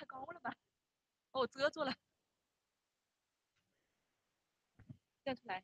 高了吧？哦，遮住了，亮出来。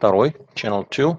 Второй, channel 2.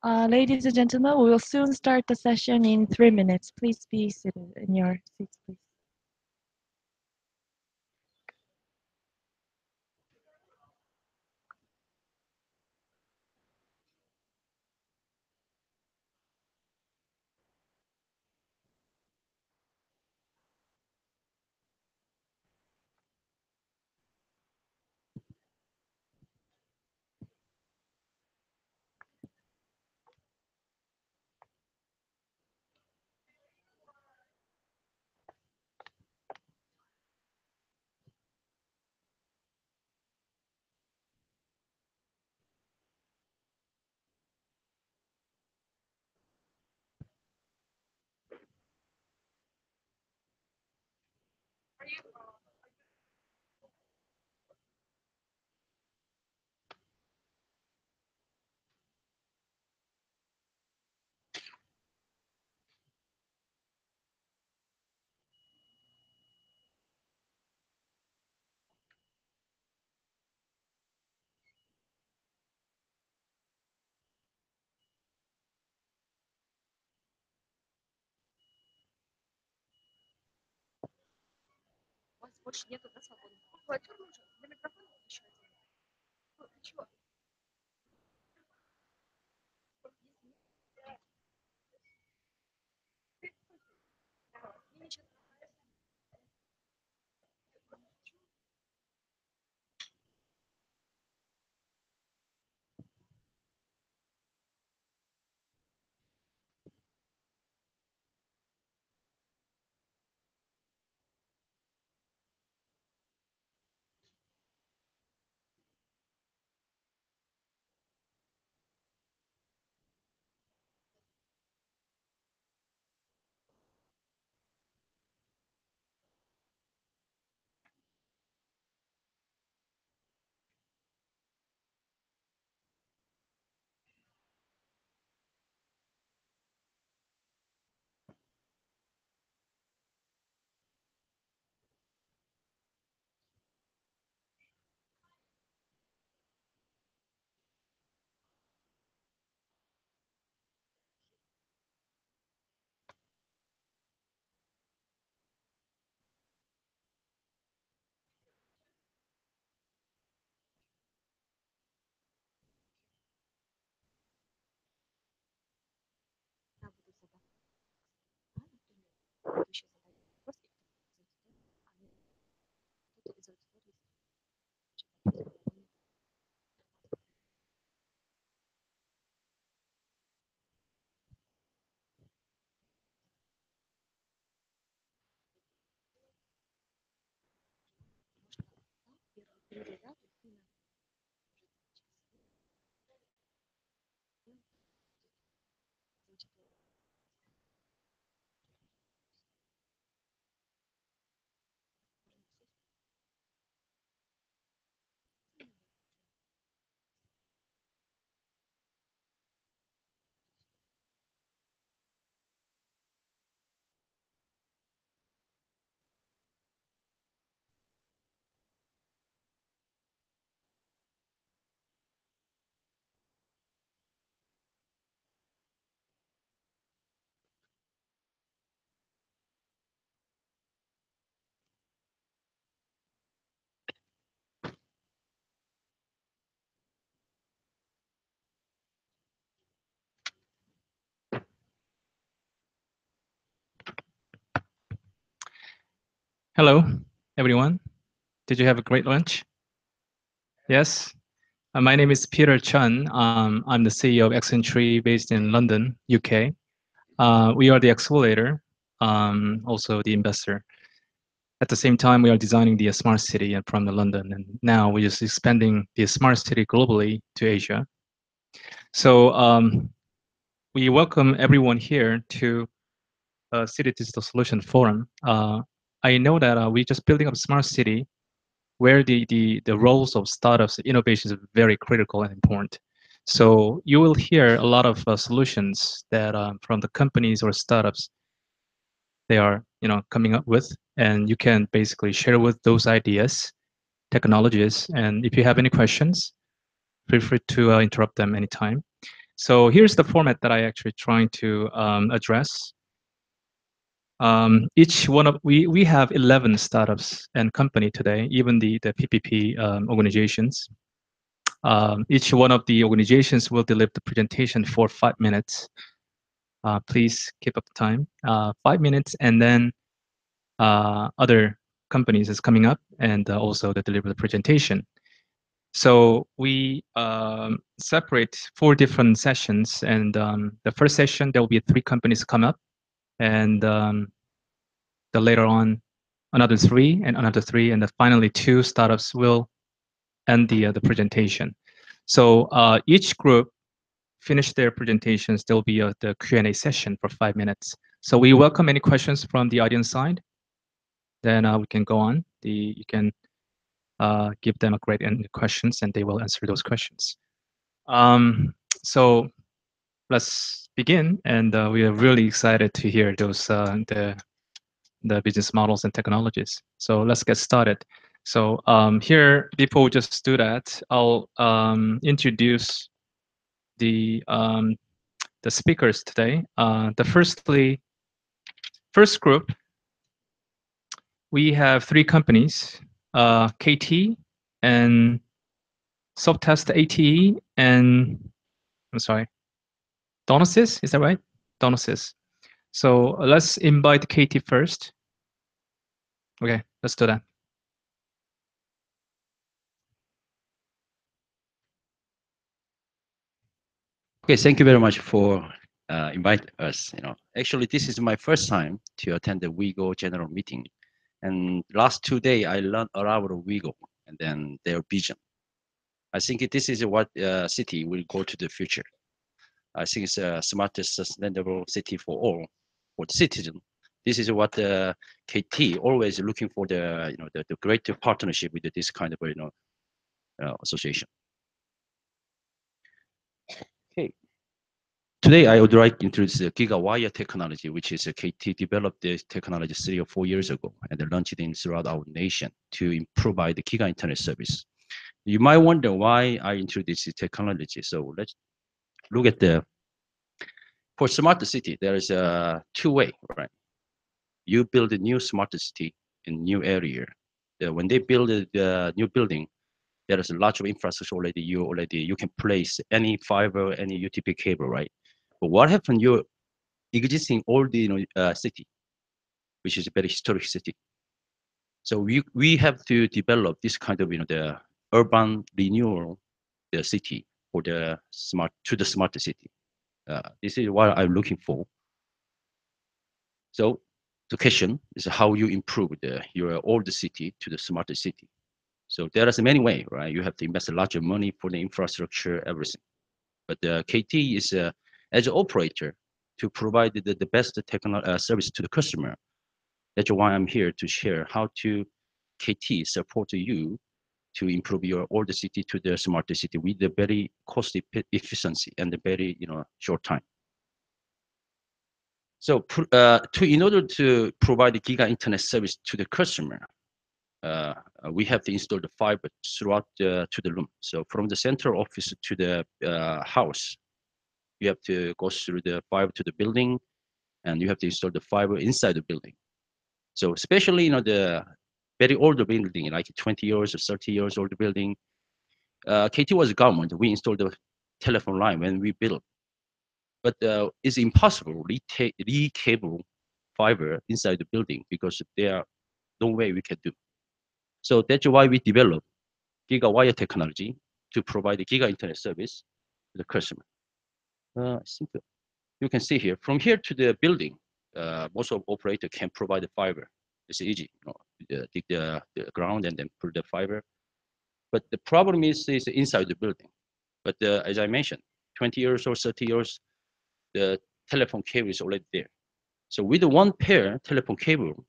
Ladies and gentlemen, we will soon start the session in 3 minutes. Please be seated in your seats, please. У вас больше нету, да, свободных? Хватит уже. Для микрофона еще один. Ну, ты чего? Мне ничего. Hello, everyone. Did you have a great lunch? Yes. My name is Peter Chun. I'm the CEO of Accenture based in London, UK. We are the accelerator, also the investor. At the same time, we are designing the smart city from the London, and now we're just expanding the smart city globally to Asia. So we welcome everyone here to City Digital Solution Forum. I know that we're just building up a smart city where the roles of startups innovations are very critical and important. So you will hear a lot of solutions that from the companies or startups they are coming up with, and you can basically share with those ideas, technologies, and if you have any questions, feel free to interrupt them anytime. So here's the format that I actually trying to address. Each one of we have 11 startups and company today, even the PPP organizations. Each one of the organizations will deliver the presentation for 5 minutes. Please keep up the time, 5 minutes, and then other companies is coming up and also to deliver the presentation. So we separate 4 different sessions, and the first session there will be 3 companies come up, and the later on another 3 and another 3, and then finally 2 startups will end the presentation. So each group finish their presentations, there will be the Q&A session for 5 minutes. So we welcome any questions from the audience side. Then we can go on. You can give them a great questions, and they will answer those questions. So let's begin, and we are really excited to hear those the business models and technologies. So let's get started. So here, before we just do that, I'll introduce the speakers today. First group, we have 3 companies, KT and Softtest ATE and I'm sorry, Donosys, is that right? Donosys. So let's invite KT first. Okay, let's do that. Okay, thank you very much for inviting us. Actually, this is my first time to attend the WeGo general meeting, and last 2 days I learned a lot of WeGo and then their vision. I think this is what city will go to the future. I think it's a smartest, sustainable city for all, for the citizen. This is what KT always looking for the the greater partnership with this kind of association. Okay. Today, I would like to introduce the GigaWire technology, which is a KT developed this technology 3 or 4 years ago and launched it throughout our nation to improve the Giga Internet service. You might wonder why I introduced this technology. So let's look at for smart city, there is a 2-way, right? You build a new smart city in new area. When they build the new building, there is a lot of infrastructure already. You can place any fiber, any UTP cable, right? But what happened? You existing all the city, which is a very historic city. So we have to develop this kind of the urban renewal the city for the smart city. This is what I'm looking for. So the question is how you improve your old city to the smarter city. So there is many ways, right? You have to invest a lot of money for the infrastructure, everything. But KT is as an operator to provide the best service to the customer. That's why I'm here to share how to KT support you to improve your older city to the smarter city with the very cost efficiency and the very short time. So in order to provide the Giga Internet service to the customer, we have to install the fiber throughout to the room. So from the central office to the house, you have to go through the fiber to the building, and you have to install the fiber inside the building. So especially the very older building, like 20 years or 30 years old building, KT was government. We installed the telephone line when we built, but it's impossible to re-cable fiber inside the building because there are no way we can do. So that's why we developed GigaWire technology to provide the Giga Internet service to the customer. I think you can see here, from here to the building, most of operator can provide the fiber. It's easy, dig the ground and then put the fiber. But the problem is inside the building. But as I mentioned, 20 years or 30 years, the telephone cable is already there. So with the one pair telephone cable,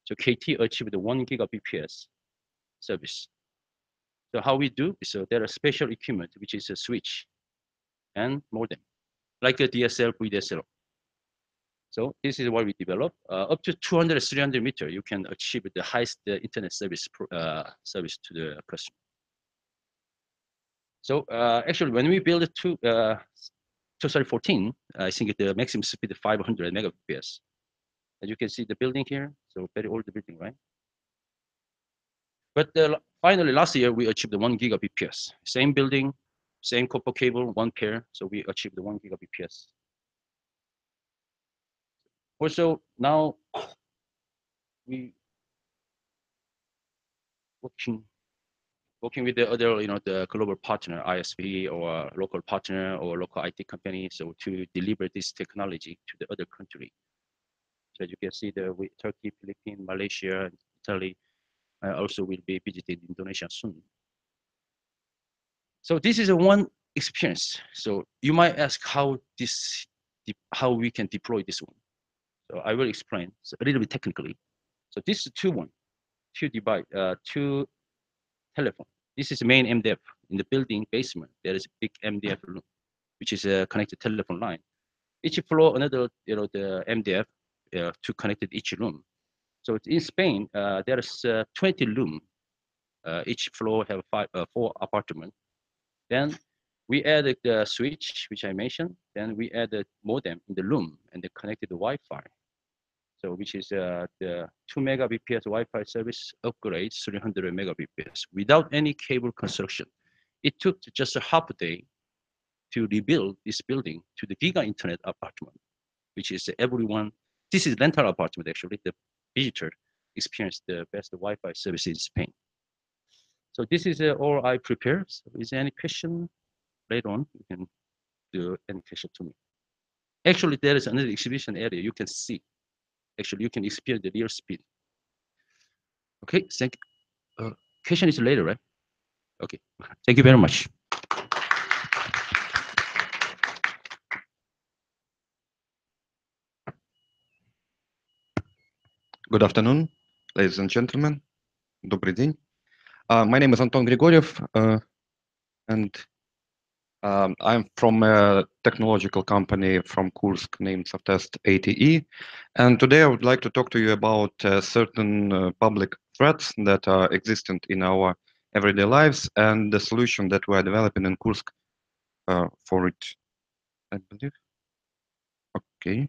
so KT achieved the 1 Gbps service. So how we do, so there are special equipment, which is a switch and modem, like a DSL, VDSL. So this is what we develop. Up to 200, 300 meters, you can achieve the highest internet service service to the customer. So actually, when we built 2014, I think the maximum speed is 500 Mbps. As you can see the building here, so very old building, right? But finally, last year, we achieved the 1 Gbps. Same building, same copper cable, one pair, so we achieved the 1 Gbps. Also, now we working with the other, the global partner, ISP or local partner or local IT company, so to deliver this technology to the other country. So as you can see, with Turkey, Philippines, Malaysia, Italy, I also will be visiting Indonesia soon. So this is one experience. So you might ask how we can deploy this one. So I will explain a little bit technically. So this is two device, two telephone. This is the main MDF. In the building basement, there is a big MDF room, which is a connected telephone line. Each floor, another, the MDF to connect each room. So in Spain, there is 20 rooms. Each floor have 4 apartments. Then we added the switch, which I mentioned. Then we added modem in the room and they connected the Wi-Fi. So which is the 2 Mbps Wi-Fi service upgrade 300 Mbps without any cable construction. It took just a half a day to rebuild this building to the Giga Internet apartment, which is everyone. This is rental apartment actually. The visitor experienced the best Wi-Fi service in Spain. So this is all I prepared. So is there any question later on? You can do any question to me. Actually, there is another exhibition area. You can see. Actually, you can experience the real speed. Okay, thank you. Question is later, right? Okay, thank you very much. Good afternoon, ladies and gentlemen. Добрый день. My name is Anton Grigoriev, and I'm from a technological company from Kursk named Softest ATE. And today I would like to talk to you about certain public threats that are existent in our everyday lives and the solution that we are developing in Kursk for it, I believe. Okay.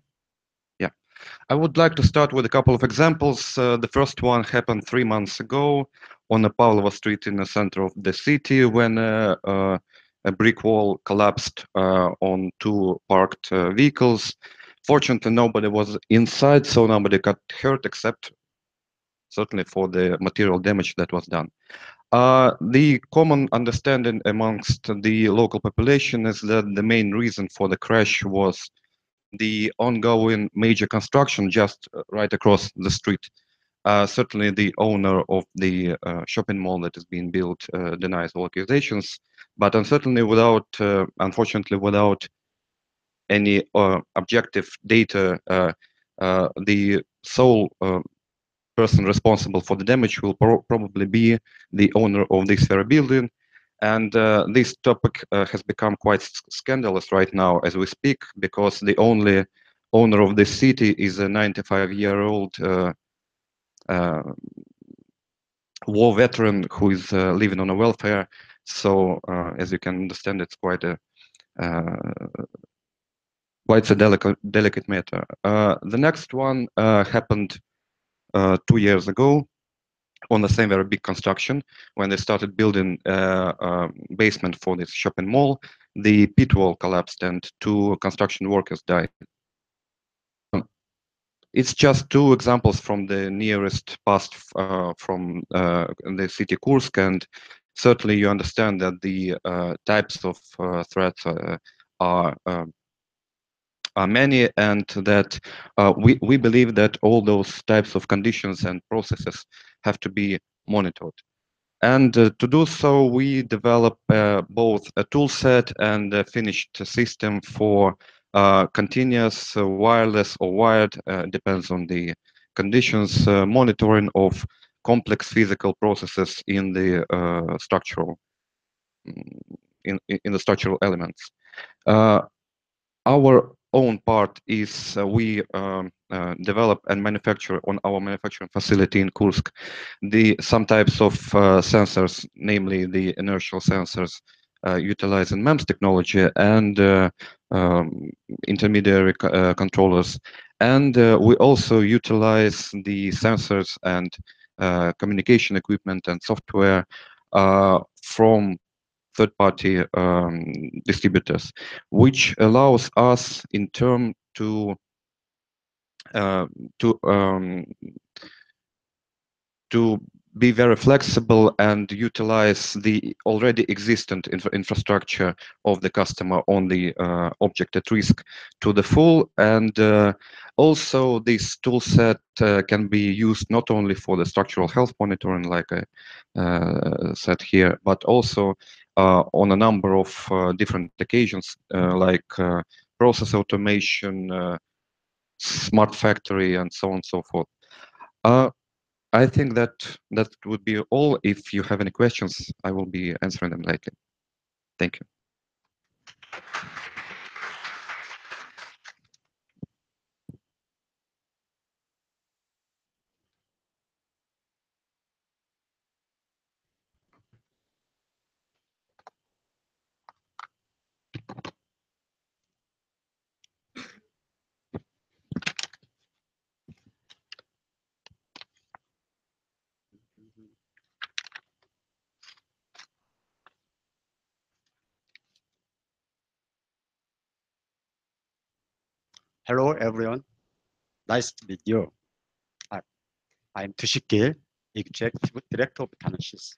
Yeah. I would like to start with a couple of examples. The first one happened 3 months ago on the Pavlova Street in the center of the city when a brick wall collapsed on 2 parked vehicles. Fortunately, nobody was inside, so nobody got hurt except certainly for the material damage that was done. The common understanding amongst the local population is that the main reason for the crash was the ongoing major construction just right across the street. Certainly, the owner of the shopping mall that is being built denies all accusations, but unfortunately, without any objective data, the sole person responsible for the damage will probably be the owner of this very building. And this topic has become quite scandalous right now as we speak, because the only owner of this city is a 95-year-old war veteran who is living on a welfare. So as you can understand, it's quite a delicate matter. The next one happened 2 years ago on the same very big construction. When they started building basement for this shopping mall, the pit wall collapsed and 2 construction workers died. It's just 2 examples from the nearest past from the city Kursk, and certainly you understand that the types of threats are many, and that we believe that all those types of conditions and processes have to be monitored. And to do so, we develop both a tool set and a finished system for continuous wireless or wired, depends on the conditions, monitoring of complex physical processes in the structural in the structural elements. Our own part is we develop and manufacture on our manufacturing facility in Kursk some types of sensors, namely the inertial sensors utilizing MEMS technology and intermediary controllers. And we also utilize the sensors and communication equipment and software from third-party distributors, which allows us in turn to be very flexible and utilize the already existent infrastructure of the customer on the object at risk to the full. And also this tool set can be used not only for the structural health monitoring, like I said here, but also on a number of different occasions, like process automation, smart factory, and so on and so forth. I think that would be all. If you have any questions, I will be answering them later. Thank you. Hello, everyone. Nice to meet you. I'm Tushik Gil, Executive Director of Tanosys.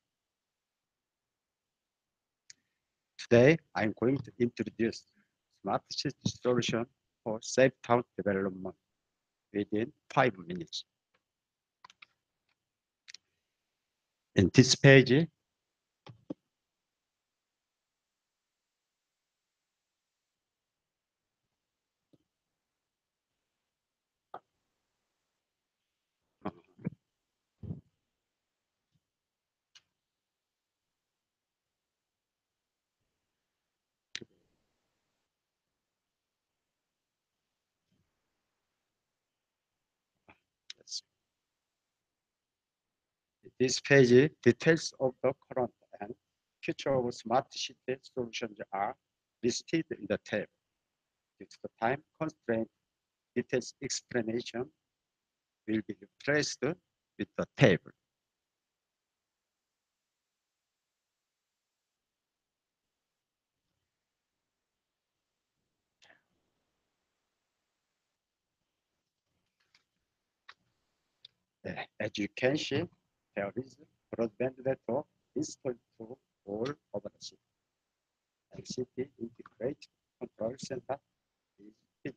Today, I'm going to introduce Smart City solution for safe town development within 5 minutes. In this page, this page details of the current and future of smart city solutions are listed in the table. Due to the time constraint, details explanation will be replaced with the table. As you can see, there is broadband network installed to all over the city. And city integrated control center is built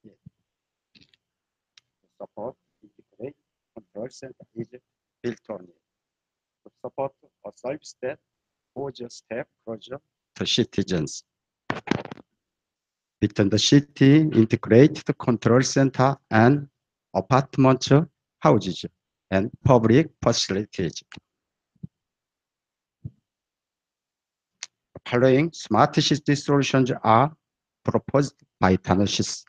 here. To support integrated control control center is built on it to support a service that goes a step closer to citizens. Within the city, integrated control center and apartment houses and public facilities. The following smart city solutions are proposed by Tanosys.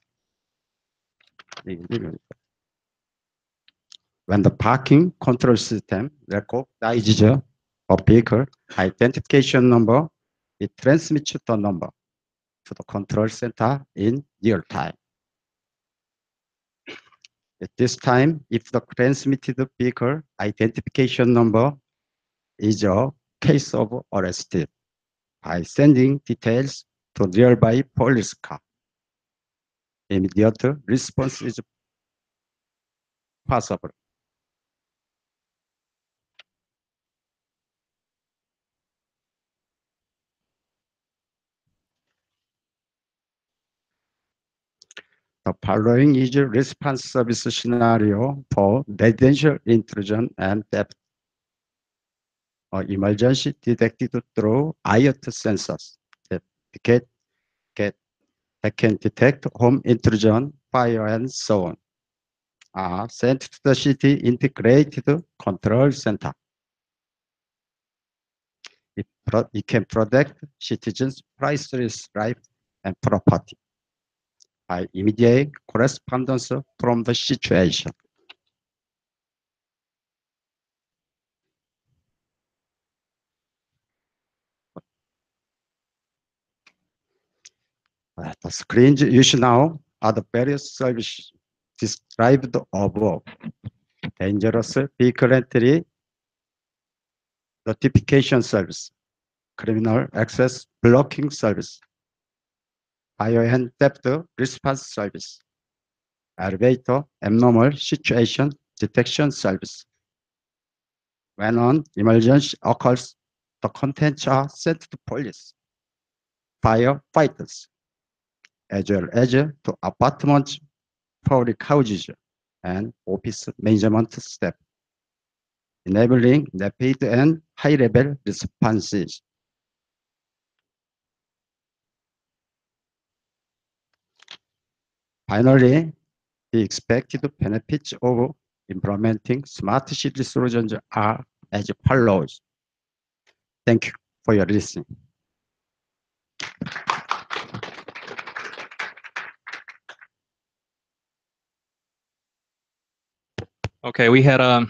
When the parking control system recognizes a vehicle identification number, it transmits the number to the control center in real time. At this time, if the transmitted vehicle identification number is a case of arrested, by sending details to nearby police car, immediate response is possible. The following is a response service scenario for residential intrusion and theft. Emergency detected through IoT sensors that can detect home intrusion, fire, and so on, are sent to the city integrated control center. It can protect citizens' priceless life and property by immediate correspondence from the situation. The screens you see now are the various services described above. Dangerous vehicle entry notification service, criminal access blocking service, fire and theft response service, elevator abnormal situation detection service. When an emergency occurs, the contents are sent to police, firefighters, as well as to apartments, public houses, and office management staff, enabling rapid and high-level responses. Finally, the expected benefits of implementing smart city solutions are as follows. Thank you for your listening. Okay, we had a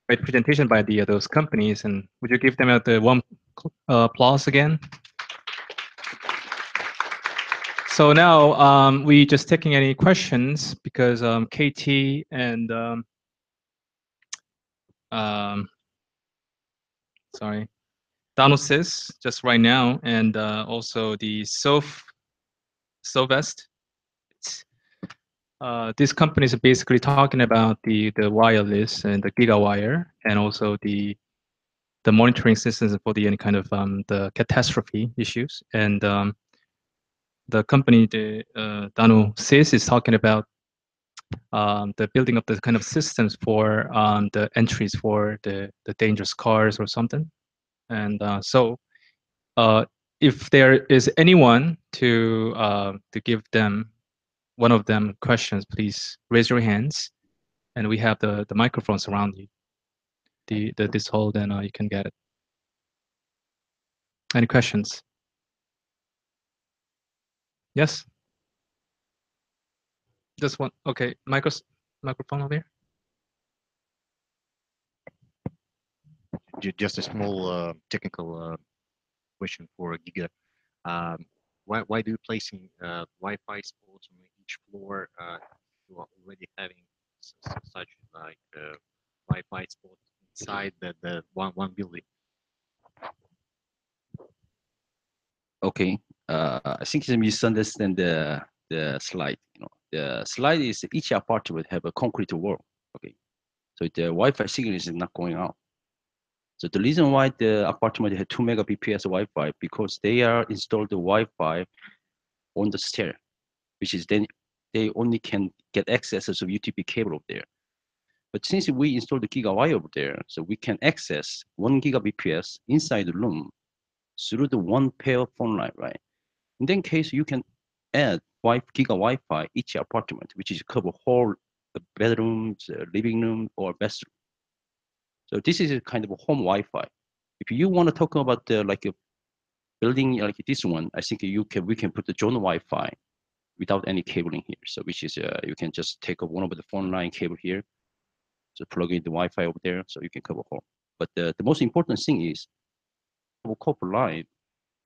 great presentation by those companies, and would you give them the one applause again? So now we just taking any questions because KT and sorry, Tanosys just right now, and also the Sovest. These companies are basically talking about the wireless and the GigaWire, and also the monitoring systems for the any kind of the catastrophe issues. And the company, the Tanosys, is talking about the building up the kind of systems for the entries for the dangerous cars or something. And so if there is anyone to give them, one of them, questions, please raise your hands, and we have the microphones around you. This hold, and you can get it. Any questions? Yes. Just one. Okay, microphone over here. Just a small technical question for Giga. Why do you placing Wi-Fi spots on each floor? You are already having such like Wi-Fi spots inside the one building. Okay, I think you misunderstand the slide. You know, the slide is each apartment have a concrete wall. Okay, so the Wi-Fi signal is not going out. So the reason why the apartment had 2 Mbps Wi-Fi, because they are installed the Wi-Fi on the stair, which is then they only can get access to UTP cable up there. But since we installed the GigaWire over there, so we can access 1 Gbps inside the room through the one pair of phone line, right? In that case, you can add 5 Giga Wi-Fi each apartment, which is cover whole bedrooms, living room, or bathroom. So this is a kind of a home Wi-Fi. If you want to talk about like a building like this one, I think we can put the drone Wi-Fi without any cabling here. So which is you can just take one of the phone line cable here, so plug in the Wi-Fi over there, so you can cover home. But the most important thing is a copper line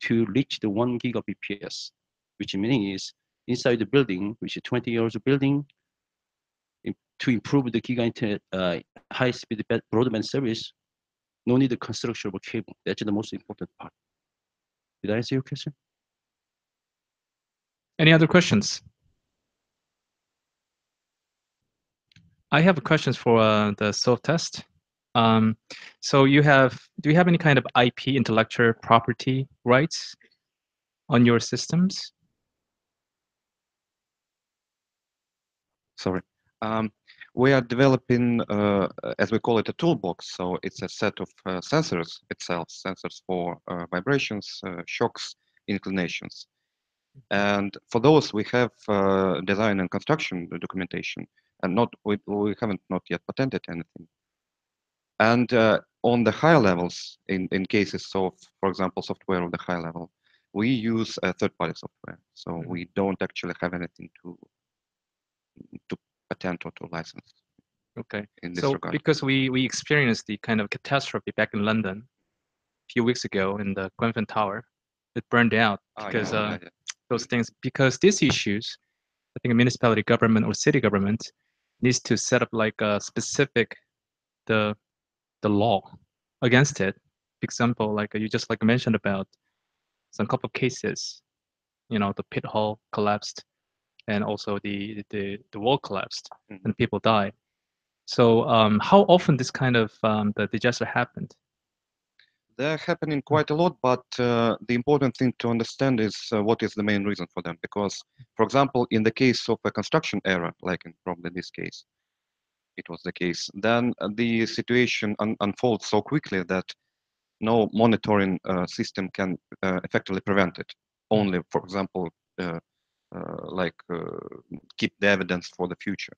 to reach the 1 Gbps, which means inside the building, which is 20 years of building, to improve the Giga Internet high-speed broadband service, no need the construction of a cable. That's the most important part. Did I answer your question? Any other questions? I have questions for the self-test. So do you have any kind of IP, intellectual property rights on your systems? Sorry. We are developing, as we call it, a toolbox. So it's a set of sensors itself, sensors for vibrations, shocks, inclinations. And for those, we have design and construction documentation, and we haven't not yet patented anything. And on the higher levels, in cases of, for example, software of the high level, we use third-party software. So we don't actually have anything to patent or to license. Okay. In this So regard. because we experienced the kind of catastrophe back in London a few weeks ago in the Grenfell Tower, it burned out because those things, because these issues, I think a municipality government or city government needs to set up like a specific the law against it. For example, like you just like mentioned about some couple of cases, you know, the pit hole collapsed and also the wall collapsed and people died. So how often this kind of the disaster happened? They're happening quite a lot, but the important thing to understand is what is the main reason for them. Because, for example, in the case of a construction error, like in probably this case, it was the case, then the situation unfolds so quickly that no monitoring system can effectively prevent it. Only, for example, keep the evidence for the future.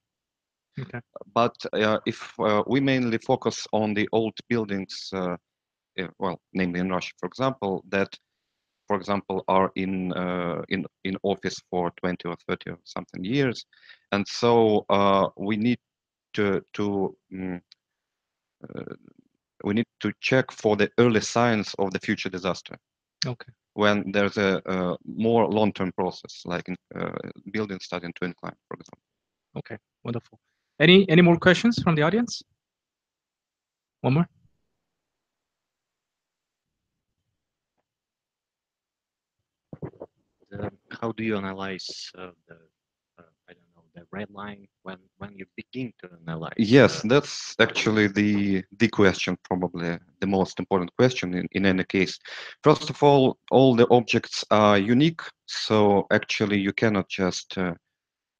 Okay. But if we mainly focus on the old buildings, well, namely in Russia, for example, that, for example, are in office for 20 or 30 or something years, and so we need to check for the early signs of the future disaster. Okay. When there's a more long-term process, like in buildings starting to incline, for example. Okay, wonderful. Any more questions from the audience? One more. How do you analyze the I don't know, the red line when you begin to analyze? Yes, that's actually the question, probably the most important question in any case. First of all the objects are unique, so actually you cannot just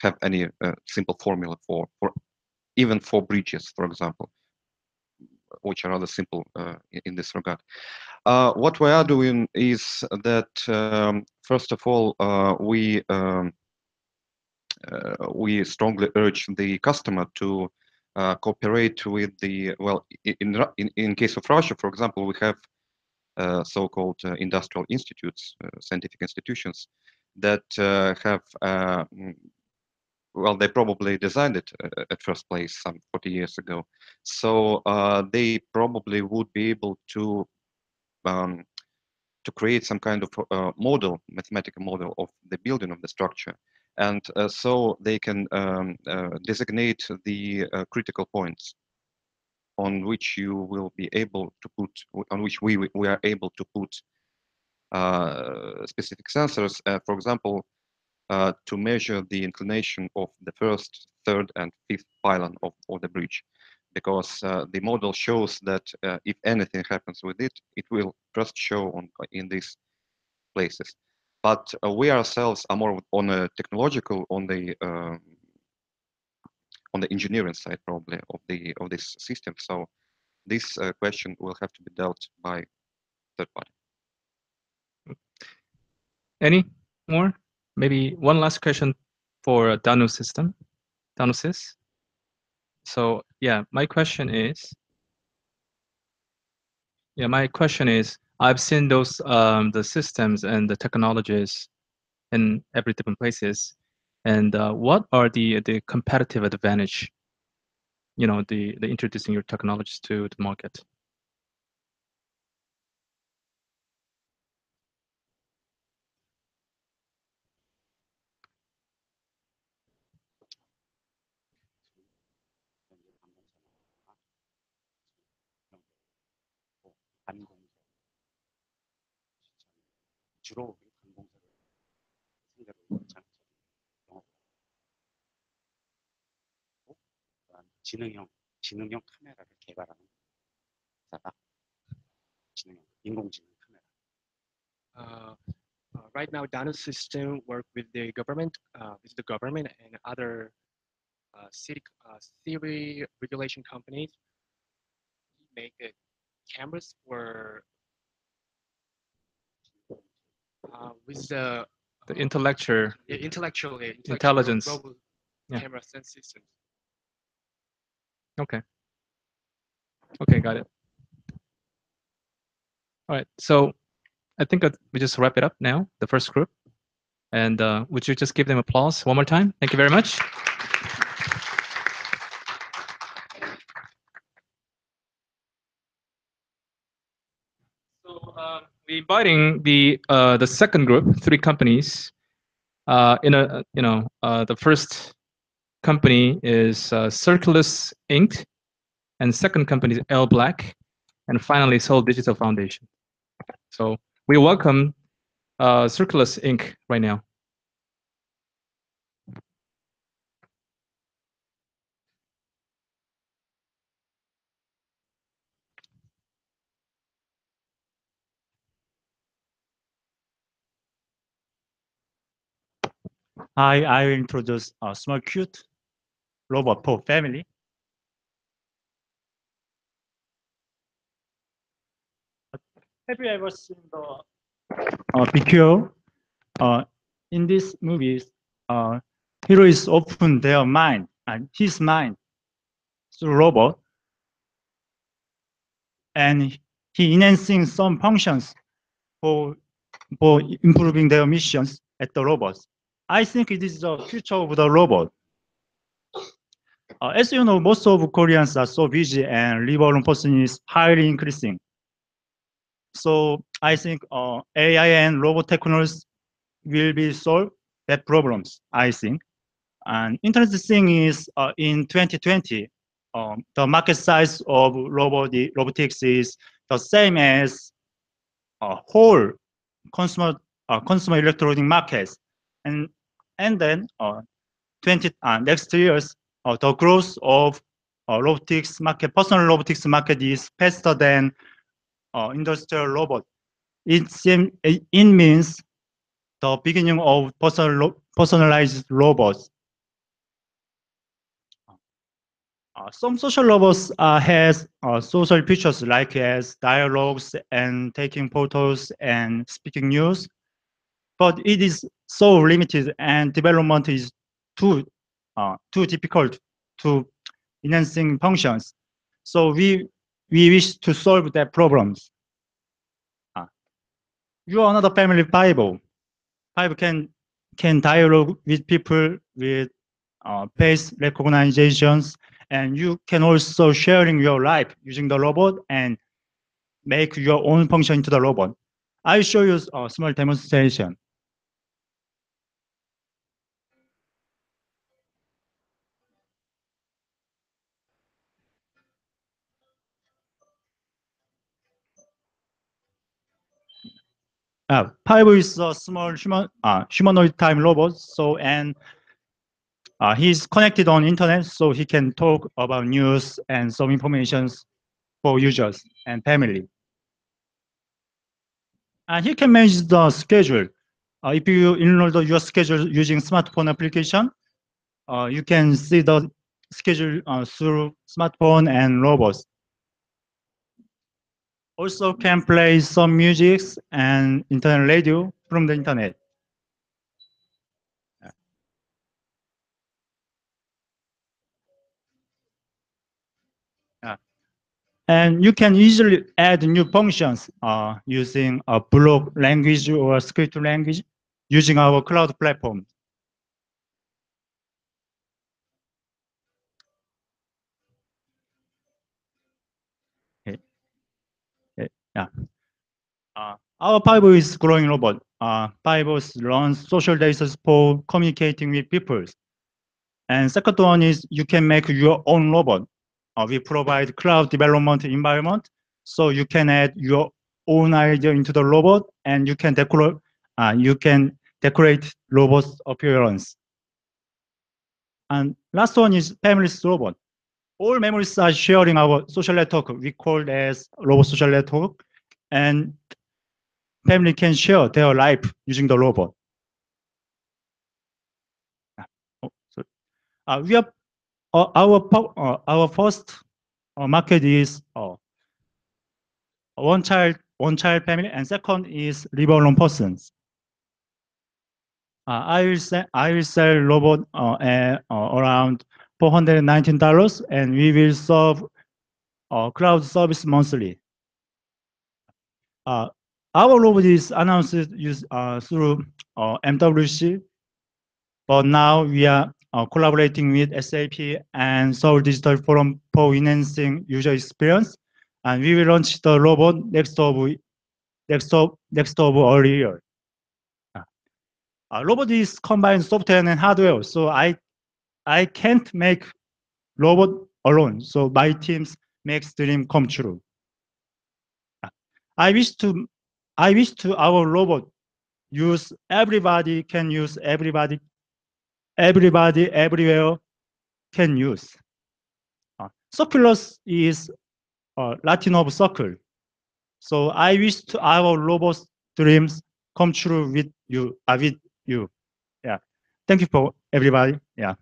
have any simple formula for even for bridges, for example, which are rather simple in this regard. What we are doing is that first of all we strongly urge the customer to cooperate with the, well, in case of Russia, for example, we have so-called industrial institutes, scientific institutions that have, well, they probably designed it at first place some 40 years ago. So they probably would be able to create some kind of model, mathematical model of the building of the structure. And so they can designate the critical points on which you will be able to put, on which we are able to put specific sensors, for example, to measure the inclination of the first, third, and fifth pylon of the bridge. Because the model shows that if anything happens with it, it will first show in these places. But we ourselves are more on a technological, on on the engineering side probably of this system. So this question will have to be dealt by third party. Any more? Maybe one last question for Danu system, Danusys. So yeah, my question is, I've seen those the systems and the technologies in every different places, and what are the competitive advantage? You know, the introducing your technologies to the market. 주로 관공서를 상대로 영업하고 지능형 카메라를 개발하는 회사가 인공지능 카메라. Right now, Danu System work with the government, and other city regulation companies. Make cameras for with the intellectual intelligence robot camera sense systems. Okay, got it. All right, so I think we just wrap it up now, the first group. And would you just give them applause one more time? Thank you very much. So we're inviting the second group, 3 companies. The first company is Circulus Inc. and second company is L Black, and finally Seoul Digital Foundation. So we welcome Circulus Inc. right now. Hi, I will introduce a small cute robot for family. Have you ever seen the BQ? In these movies, heroes open their mind and his mind through robot, and he enhancing some functions for improving their missions at the robots. I think it is the future of the robot. As you know, most of Koreans are so busy and labor person is highly increasing. So I think AI and robot technology will be solve that problems, I think. And interesting thing is in 2020, the market size of robotics is the same as whole consumer electronic markets. And then next years, the growth of robotics market, personal robotics market is faster than industrial robot. It means the beginning of personalized robots. Some social robots has social features like as dialogues and taking photos and speaking news, but it is so limited and development is too difficult to enhancing functions. So we wish to solve that problems. You are another family Bible. Bible can dialogue with people with face recognitions, and you can also sharing your life using the robot and make your own function into the robot. I'll show you a small demonstration. Pivo is a small humanoid type robot. So he's connected on internet, so he can talk about news and some information for users and family. And he can manage the schedule. If you enroll your schedule using smartphone application, you can see the schedule through smartphone and robots. Also can play some music and internet radio from the internet. And you can easily add new functions using a block language or script language using our cloud platform. Okay. Okay. Yeah. Our Pivo is growing robot. Pivo runs social data for communicating with people. And second one is you can make your own robot. We provide cloud development environment, so you can add your own idea into the robot, and you can decorate robot's appearance. And last one is family's robot. All memories are sharing our social network. We call it as robot social network, and family can share their life using the robot. We have our first market is one child family, and second is live alone persons. I will sell robot around $419, and we will serve cloud service monthly. Our robot is announced through MWC, but now we are collaborating with SAP and Seoul Digital Forum for enhancing user experience, and we will launch the robot next of early year. Robot is combined software and hardware, so I can't make robot alone. So my teams makes dream come true. I wish to our robot use everybody can use everybody everywhere can use. Circulus is Latin of circle. So I wish to our robot dreams come true with you. Yeah. Thank you for everybody. Yeah.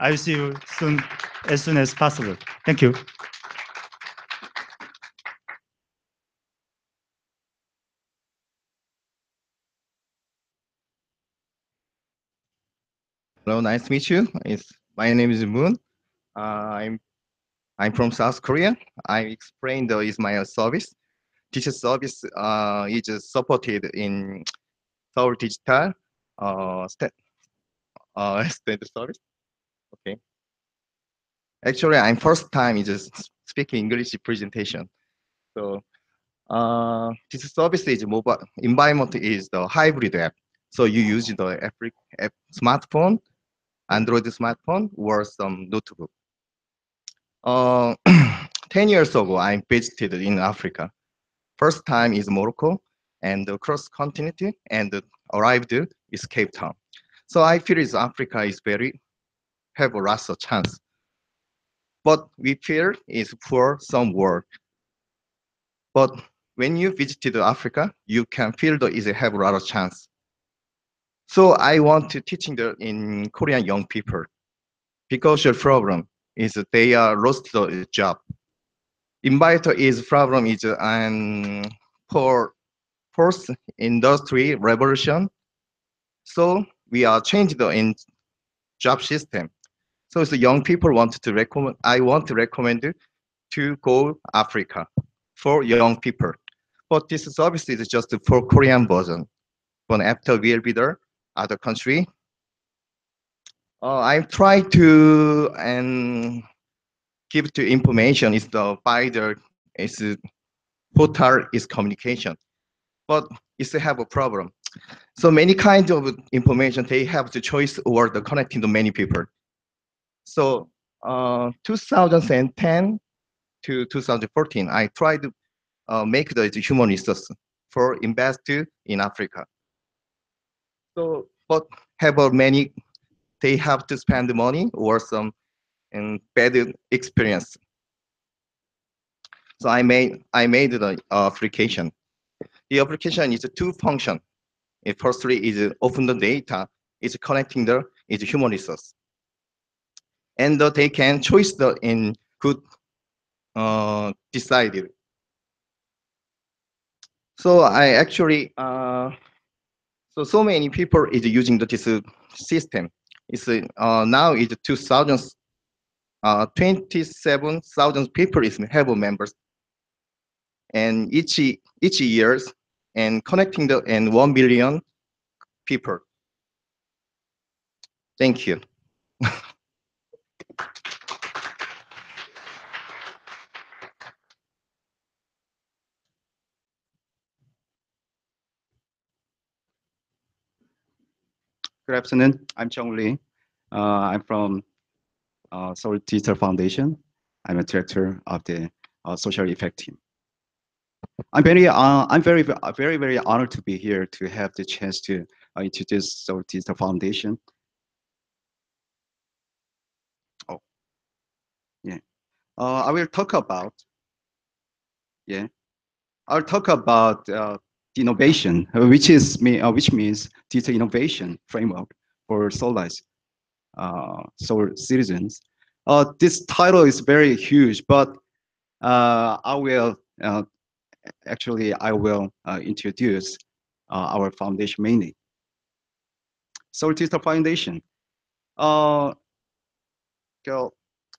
I will see you soon, as soon as possible. Thank you. Hello, nice to meet you. My name is Moon. I'm from South Korea. I explained the Ismail service. This service is supported in Seoul Digital standard service. Okay. Actually, I'm first time is speaking English presentation. So this service is mobile environment is the hybrid app. So you use the app smartphone, Android smartphone, or some notebook. 10 years ago, I visited in Africa. First time is Morocco, and cross continent, and arrived is Cape Town. So I feel is Africa is have a lots of chance. But we feel is for some work. But when you visited Africa, you can feel that is have a lot of chance. So I want to teaching in Korean young people, because the problem is that they are lost the job. Invite is problem is for first industry revolution. So we are changed in job system. So the young people want to recommend. I want to recommend to go Africa for young people. But this service is just for Korean version. But after we'll be there, other country. I try to give the information is the by the portal is communication, but it's have a problem. So many kinds of information they have the choice or the connecting to many people. So 2010 to 2014, I tried to make the human resource for invest in Africa. So but have many they have to spend money or some bad experience. So I made the application. The application is a two function. Firstly is open the data, is connecting the is human resource. and they can choose the in good decided. So I actually so many people is using this system. It's now it's 27,000 people is have members, and each years and connecting the and 1 billion people. Thank you. Good afternoon. I'm Chong Lee. I'm from Seoul Digital Foundation. I'm a director of the social effect team. I'm very honored to be here to have the chance to introduce Seoul Digital Foundation. Oh, yeah. I will talk about I'll talk about innovation, which means digital innovation framework for Seoulites, Seoul citizens. This title is very huge, but I will introduce our foundation mainly. Seoul Digital Foundation. I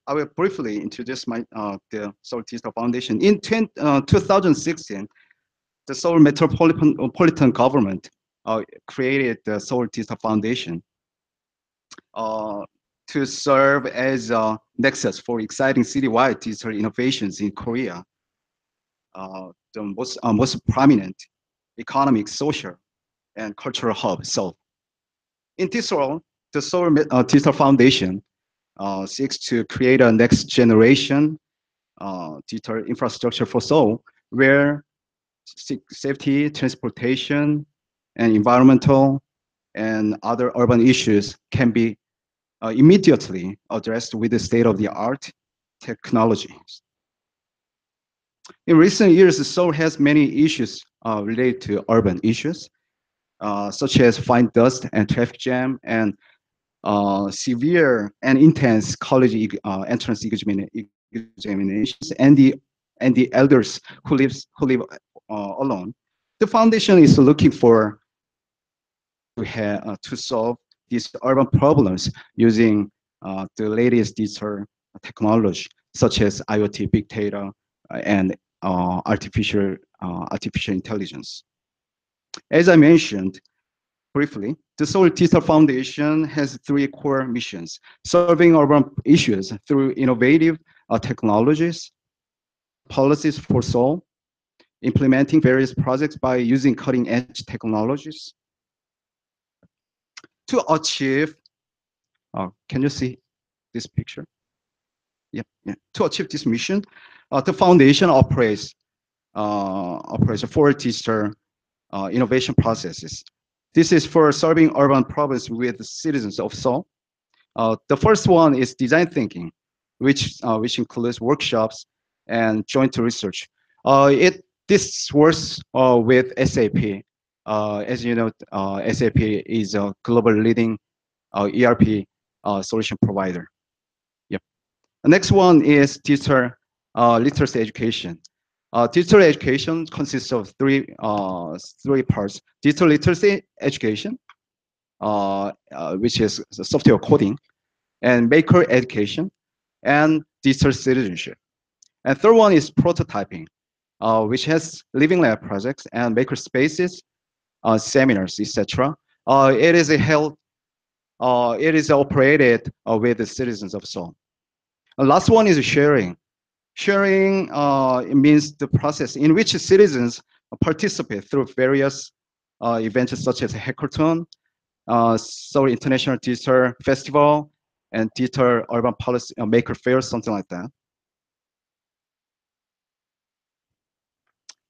will briefly introduce the Seoul Digital Foundation. In 2016, the Seoul Metropolitan Government created the Seoul Digital Foundation to serve as a nexus for exciting citywide digital innovations in Korea. The most prominent economic, social, and cultural hub. So, in this role, the Seoul Digital Foundation seeks to create a next generation digital infrastructure for Seoul, where safety, transportation, and environmental and other urban issues can be immediately addressed with the state-of-the-art technologies. In recent years, Seoul has many issues related to urban issues, such as fine dust and traffic jam, and severe and intense college entrance examinations, and the elders who live alone. The foundation is looking for to solve these urban problems using the latest digital technology, such as IoT, big data, and artificial intelligence. As I mentioned briefly, the Seoul Digital Foundation has three core missions: solving urban issues through innovative technologies, policies for Seoul, implementing various projects by using cutting-edge technologies. To achieve, can you see this picture? Yeah. To achieve this mission, the foundation operates four digital innovation processes. This is for solving urban problems with the citizens of Seoul. The first one is design thinking, which includes workshops and joint research. This works with SAP. As you know, SAP is a global leading ERP solution provider. Yep. The next one is digital literacy education. Digital education consists of three parts: digital literacy education, which is software coding, and maker education, and digital citizenship. And third one is prototyping, which has living lab projects and maker spaces, seminars, etc. It is operated with the citizens of Seoul. The last one is sharing. Sharing it means the process in which citizens participate through various events such as a hackathon, Seoul International Digital Festival, and Digital Urban Policy Maker Fair, something like that.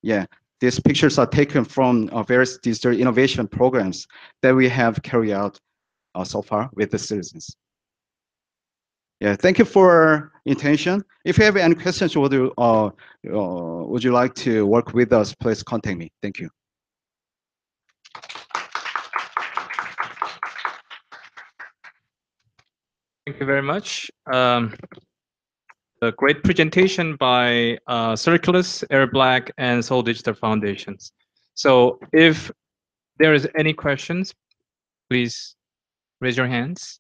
Yeah, these pictures are taken from various digital innovation programs that we have carried out so far with the citizens. Yeah, thank you for attention. If you have any questions, would you like to work with us, please contact me. Thank you. Thank you very much. A great presentation by Circulus, Air Black, and Seoul Digital Foundations. So if there is any questions, please raise your hands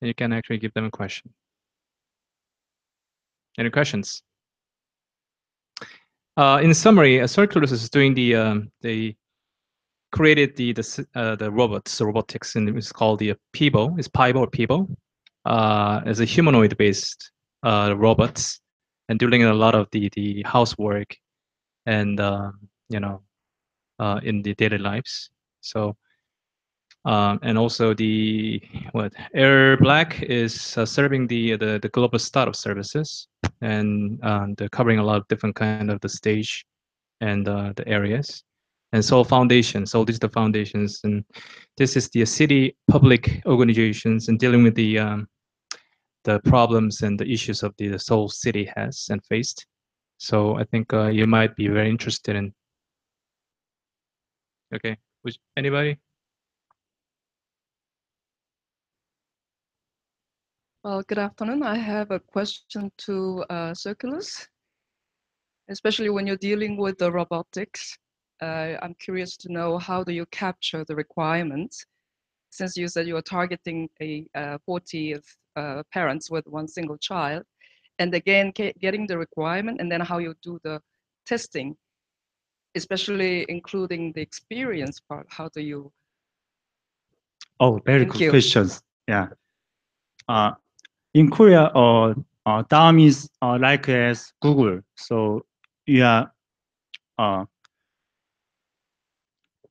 and you can actually give them a question. Any questions? In summary, Circulus is doing they created the robots, the robotics, and it's called the Pibo. It's Pibo or Pibo, as a humanoid-based robots, and doing a lot of the housework and you know in the daily lives. So and also the Air Black is serving the global startup services, and they're covering a lot of different kind of the stage and the areas. And Seoul Foundation, Seoul Digital Foundations, and this is the city public organizations and dealing with the problems and the issues of the Seoul city has and faced. So I think you might be very interested in. Okay, anybody? Well, good afternoon. I have a question to Circulus, especially when you're dealing with the robotics. I'm curious to know, how do you capture the requirements? Since you said you are targeting 40 parents with one single child, and again, getting the requirement, and then how you do the testing, especially including the experience part. How do you? Oh, very Thank good you. questions. Yeah. In Korea, Daum is like as Google. So we are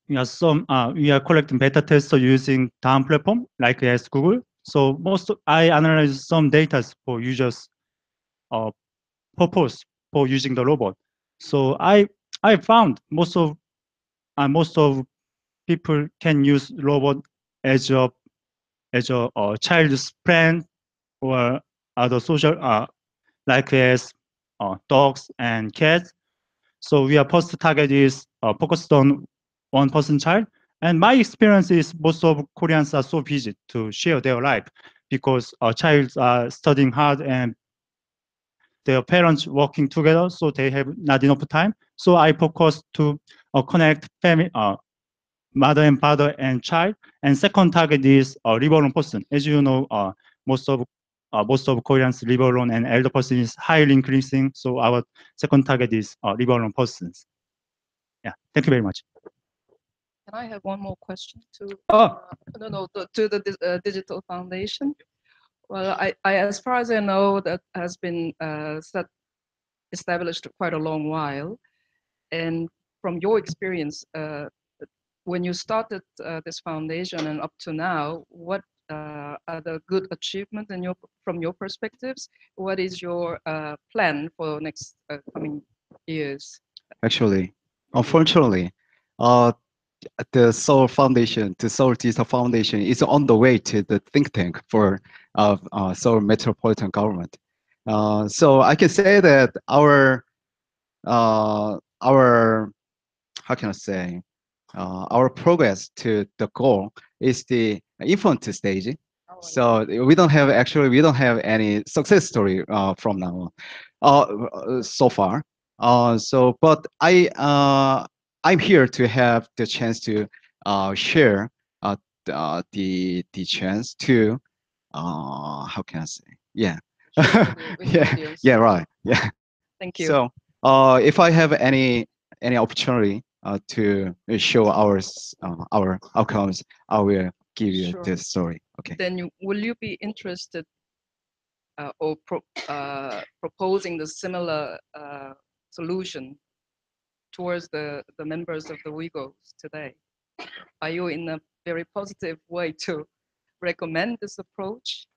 we are collecting beta tester using Daum platform like as Google. So I analyze some data for users purpose for using the robot. So I found most of people can use robot as a child's friend or other social like as dogs and cats. So we are first target is focused on one person child. And my experience is most of Koreans are so busy to share their life because child are studying hard and their parents working together, so they have not enough time. So I focus to connect family, mother and father and child. And second target is live alone person. As you know, most of Koreans live alone and elder person is highly increasing. So our second target is live alone persons. Yeah, thank you very much. Can I have one more question to? Oh. To the Digital Foundation. Well, as far as I know, that has been established quite a long while. And from your experience, when you started this foundation and up to now, what are the good achievements from your perspectives? What is your plan for next coming years? Actually, unfortunately, the Seoul Digital Foundation is on the way to the think tank for Seoul Metropolitan Government. So I can say that our how can I say, our progress to the goal is the infant stage. So we don't have any success story from now on, so far. But I'm here to have the chance to share the chance to how can I say, yeah. Yeah, right, yeah. Thank you. So if I have any opportunity to show our outcomes, I will give you Sure. the story. Okay. Then will you be interested or proposing the similar solution towards the members of the Uyghurs today? Are you in a very positive way to recommend this approach?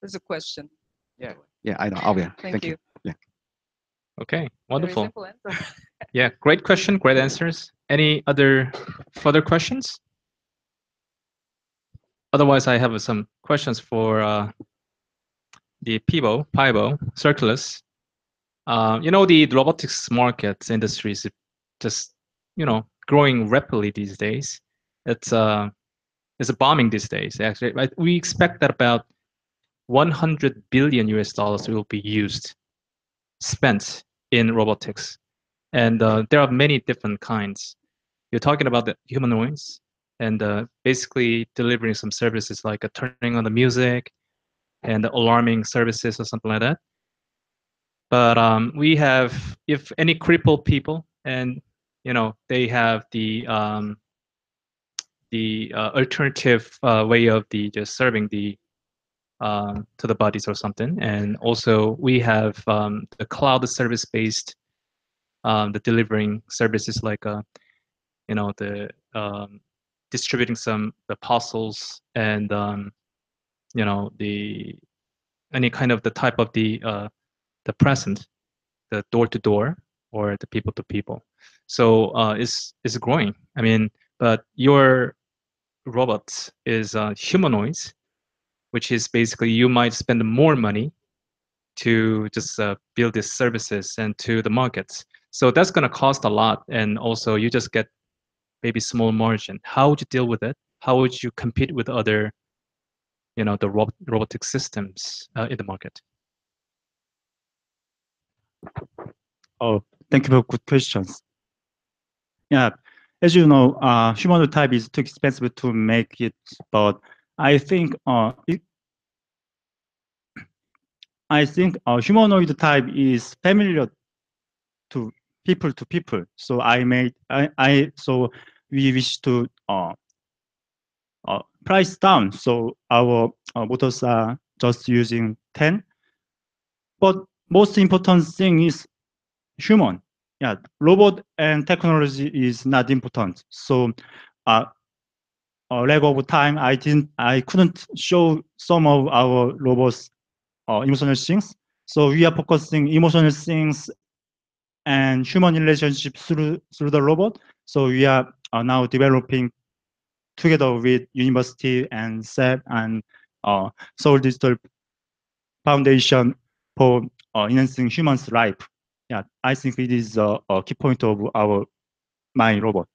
There's a question. Yeah. Yeah, I know. I will. Thank you. Yeah. Okay, Very wonderful. simple answer. Yeah, great question, great answers. Any other further questions? Otherwise, I have some questions for the Pibo, Circulus. You know, the robotics market industry is just, you know, growing rapidly these days. It's booming these days, actually. Right? We expect that about $100 billion will be spent in robotics. And there are many different kinds. You're talking about the humanoids and basically delivering some services like turning on the music and alarming services or something like that. But we have, if any crippled people, and they have the alternative way of just serving the to the bodies or something. And also we have the cloud service based the delivering services like the distributing the parcels and the any kind of the type of the present, the door to door or the people to people. So it's growing. I mean, but your robots is humanoids, which is basically you might spend more money to just build these services and to the markets. So that's going to cost a lot, and also you just get maybe small margin. How would you deal with it? How would you compete with other, the robotic systems in the market? Oh, thank you for good questions. Yeah, as you know, humanoid type is too expensive to make it, but I think humanoid type is familiar to people. So so we wish to price down. So our motors are just using 10. But most important thing is human. Yeah, robot and technology is not important. So lack of time, I couldn't show some of our robots emotional things. So we are focusing emotional things and human relationship through the robot. So we are now developing together with university and SEB and Seoul Digital Foundation for enhancing humans' life. Yeah, I think it is a key point of my robot.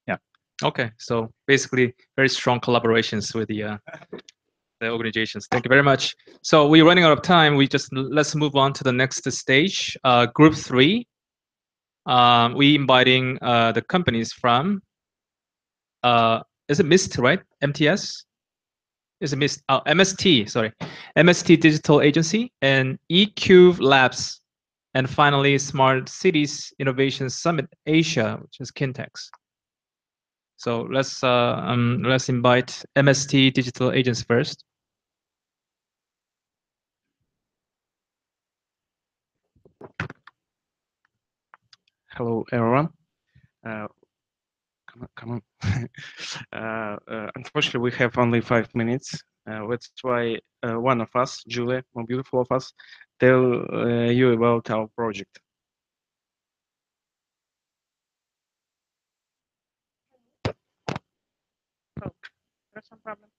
Yeah. Okay, so basically very strong collaborations with the organizations. Thank you very much. So we're running out of time. Let's move on to the next stage. Group 3. We inviting the companies from. Is it MIST, right? MTS. Is it MIST? Oh, MST. Sorry, MST Digital Agency and eCube Labs, and finally Smart Cities Innovation Summit Asia, which is Kintex. So let's invite MST Digital Agents first. Hello, everyone. Come on. Unfortunately, we have only 5 minutes. That's why one of us, Julia, one beautiful of us, tell you about our project. Oh, there's some problem.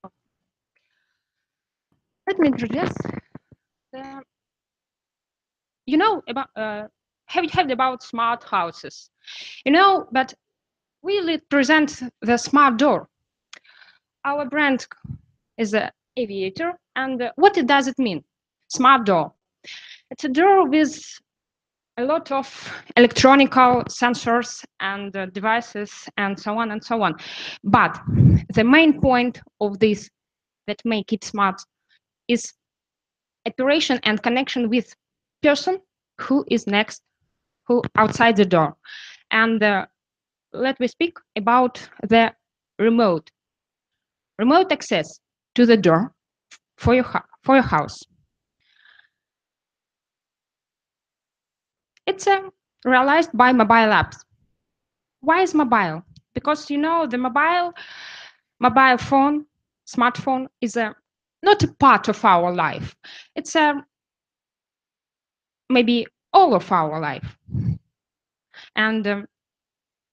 Oh. Let me introduce. You know about have you heard about smart houses? But we present the smart door. Our brand is the Aviator, and what does it mean? Smart door. It's a door with a lot of electronic sensors and devices and so on and so on. But the main point of this that make it smart is operation and connection with person who is who outside the door. And let me speak about the remote access to the door for your house. It's realized by mobile apps. Why is mobile? Because the mobile phone, smartphone is not a part of our life. It's maybe all of our life. And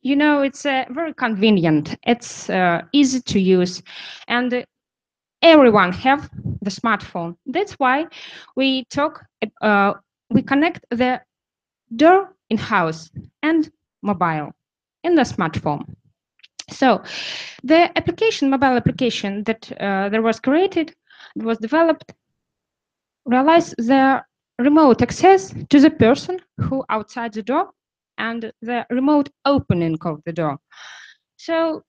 it's very convenient. It's easy to use, and everyone have the smartphone. That's why we connect the door in house and mobile in the smartphone. So the application, mobile application that was created, was developed, realized the remote access to the person who outside the door and the remote opening of the door. So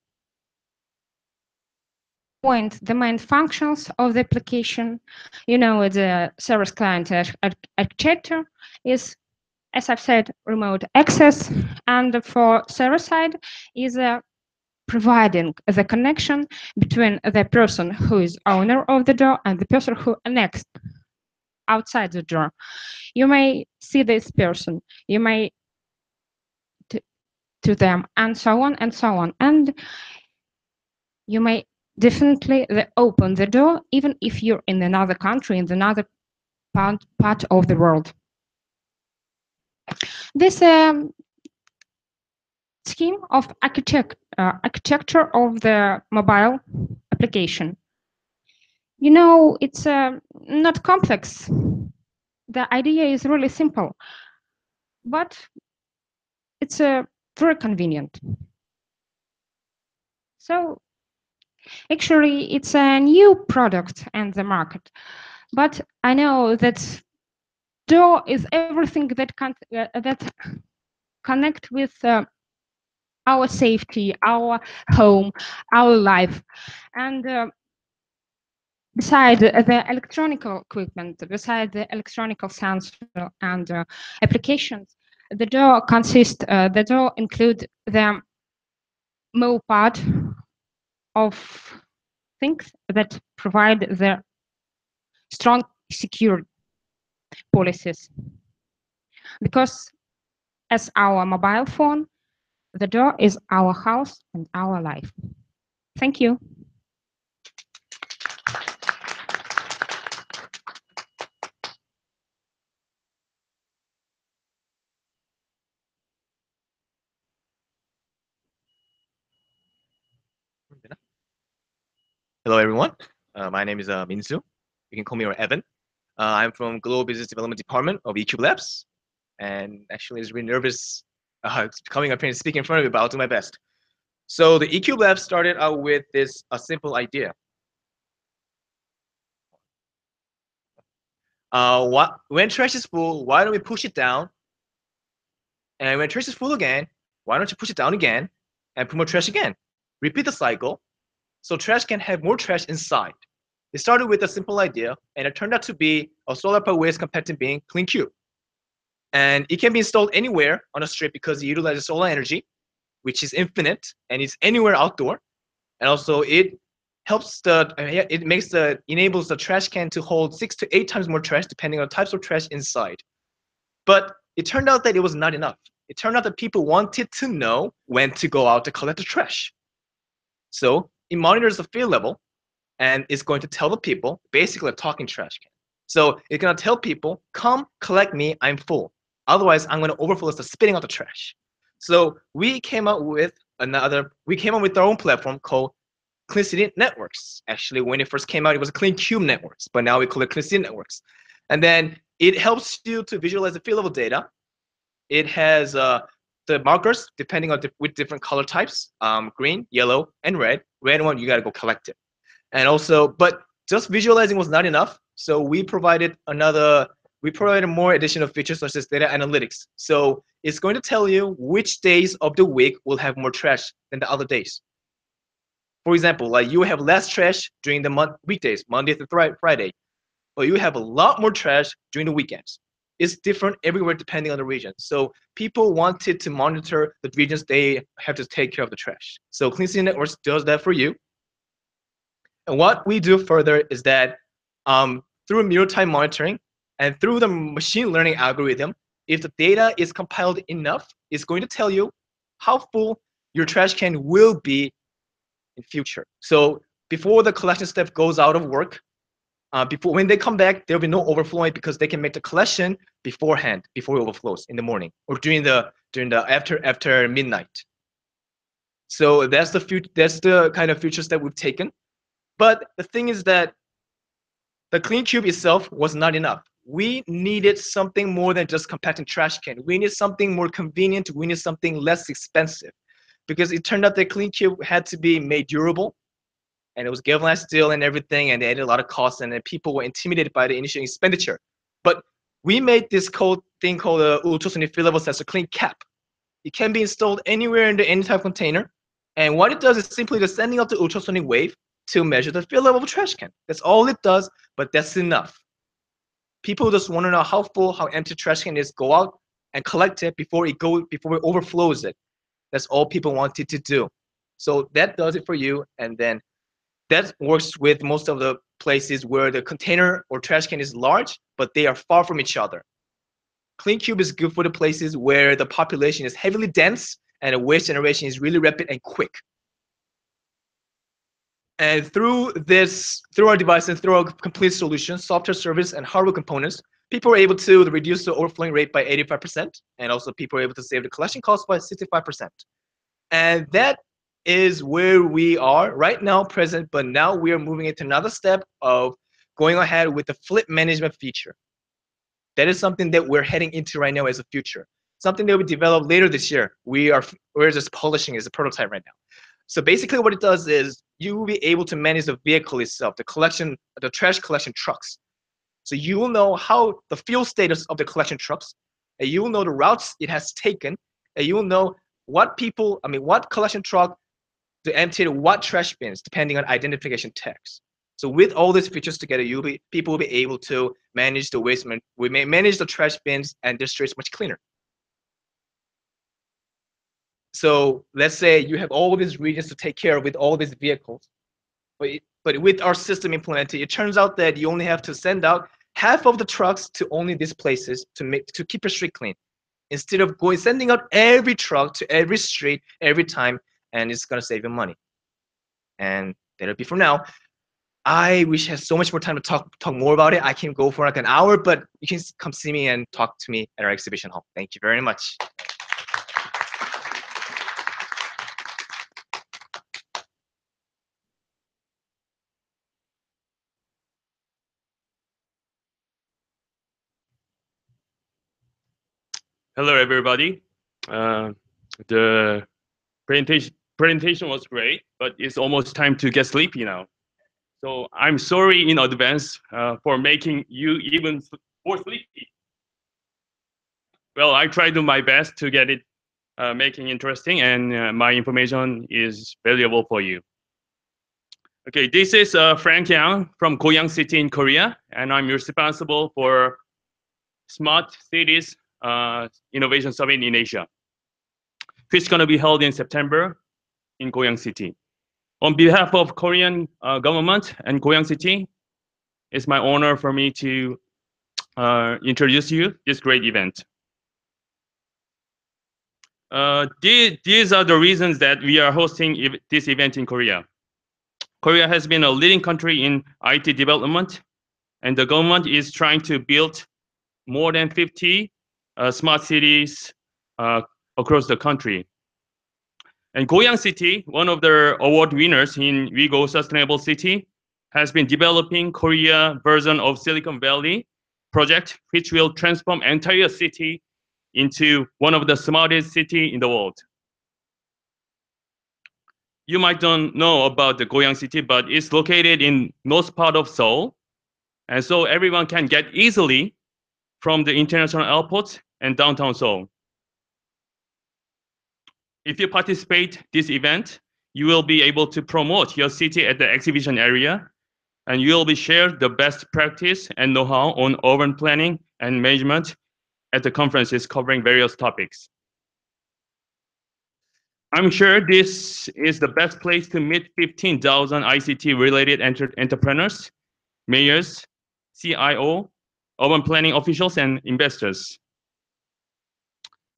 the main functions of the application, the service client architecture is, as I've said, remote access, and for server side is providing the connection between the person who is owner of the door and the person who next outside the door. You may see this person, you may to them, and so on and so on, and you may definitely open the door even if you're in another country, in another part of the world. This scheme of architecture of the mobile application, it's not complex. The idea is really simple, but it's very convenient. So actually, it's a new product in the market, but I know that door is everything that connect with our safety, our home, our life, and beside the electronic equipment, beside the electronic sensor and applications, the door include the more part of things that provide the strong secure policies. Because as our mobile phone, the door is our house and our life. Thank you. Hello, everyone. My name is Minsu. You can call me Evan. I'm from Global Business Development Department of eCube Labs. And actually, it's really nervous coming up here and speaking in front of you, but I'll do my best. So the eCube Labs started out with a simple idea. When trash is full, why don't we push it down? And when trash is full again, why don't you push it down again and put more trash again? Repeat the cycle so trash can have more trash inside. It started with a simple idea, and it turned out to be a solar power waste compacting bin CleanCube. And it can be installed anywhere on a street because it utilizes solar energy, which is infinite, and it's anywhere outdoor. And also it enables the trash can to hold 6 to 8 times more trash depending on types of trash inside. But it turned out that it was not enough. It turned out that people wanted to know when to go out to collect the trash. So it monitors the field level, and it's going to tell the people, basically a talking trash can. So it's gonna tell people, come collect me, I'm full. Otherwise, I'm gonna overflow, so spitting out the trash. So we came up with our own platform called Clean City Networks. Actually, when it first came out, it was CleanCube Networks, but now we call it Clean City Networks. And then it helps you to visualize the field level data. It has the markers depending on with different color types, green, yellow, and red. Red one, you gotta go collect it. And also, but just visualizing was not enough. So we provided more additional features such as data analytics. So it's going to tell you which days of the week will have more trash than the other days. For example, like you have less trash during the weekdays, Monday to Friday, but you have a lot more trash during the weekends. It's different everywhere depending on the region. So people wanted to monitor the regions they have to take care of the trash. So Clean City Networks does that for you. And what we do further is that through real-time monitoring and through the machine learning algorithm, if the data is compiled enough, it's going to tell you how full your trash can will be in future. So before the collection step goes out of work, when they come back, there'll be no overflowing because they can make the collection beforehand, before it overflows in the morning or during the after midnight. So that's the kind of features that we've taken. But the thing is that the CleanCube itself was not enough. We needed something more than just compacting trash can. We need something more convenient. We need something less expensive. because it turned out that CleanCube had to be made durable, and it was galvanized steel and everything, and they added a lot of costs, and then people were intimidated by the initial expenditure. But we made this thing called a ultrasonic field level sensor CleanCap. It can be installed anywhere in any type of container, and what it does is simply just sending up the ultrasonic wave to measure the field level of a trash can. That's all it does, but that's enough. People just want to know how full, how empty trash can is. Go out and collect it before it overflows it. That's all people wanted to do. So that does it for you, and then that works with most of the places where the container or trash can is large, but they are far from each other. CleanCube is good for the places where the population is heavily dense and the waste generation is really rapid and quick. And through our device and through our complete solution, software service and hardware components, people are able to reduce the overflowing rate by 85%, and also people are able to save the collection cost by 65%. And that is where we are right now present, but now we are moving into another step of going ahead with the flip management feature. That is something that we're heading into right now as a future. Something that we develop later this year. We're just polishing as a prototype right now. So basically what it does is you will be able to manage the vehicle itself, the trash collection trucks. So you will know how the fuel status of the collection trucks, and you will know the routes it has taken, and you will know what collection truck to empty what trash bins, depending on identification tags. So with all these features together, people will be able to manage the waste. We may manage the trash bins and the streets much cleaner. So let's say you have all these regions to take care of with all these vehicles, but with our system implemented, it turns out that you only have to send out half of the trucks to only these places to keep your street clean, instead of sending out every truck to every street every time, and it's gonna save you money. And that'll be for now. I wish I had so much more time to talk more about it. I can go for like an hour, but you can come see me and talk to me at our exhibition hall. Thank you very much. Hello, everybody. The presentation was great, but it's almost time to get sleepy now. So I'm sorry in advance for making you even more sleepy. Well, I tried my best to get it making interesting, and my information is valuable for you. Okay, this is Frank Yang from Goyang City in Korea, and I'm responsible for Smart Cities Innovation Summit in Asia, which is going to be held in September in Goyang City. On behalf of Korean government and Goyang City, it's my honor for me to introduce you this great event. These are the reasons that we are hosting this event in Korea. Korea has been a leading country in IT development, and the government is trying to build more than 50 smart cities across the country. And Goyang City, one of the award winners in WeGo Sustainable City, has been developing Korea version of Silicon Valley project, which will transform entire city into one of the smartest city in the world. You might don't know about the Goyang City, but it's located in north part of Seoul. And so everyone can get easily from the international airport and downtown Seoul. If you participate this event, you will be able to promote your city at the exhibition area, and you will be shared the best practice and know-how on urban planning and management at the conferences covering various topics. I'm sure this is the best place to meet 15,000 ICT-related entrepreneurs, mayors, CIO, urban planning officials, and investors.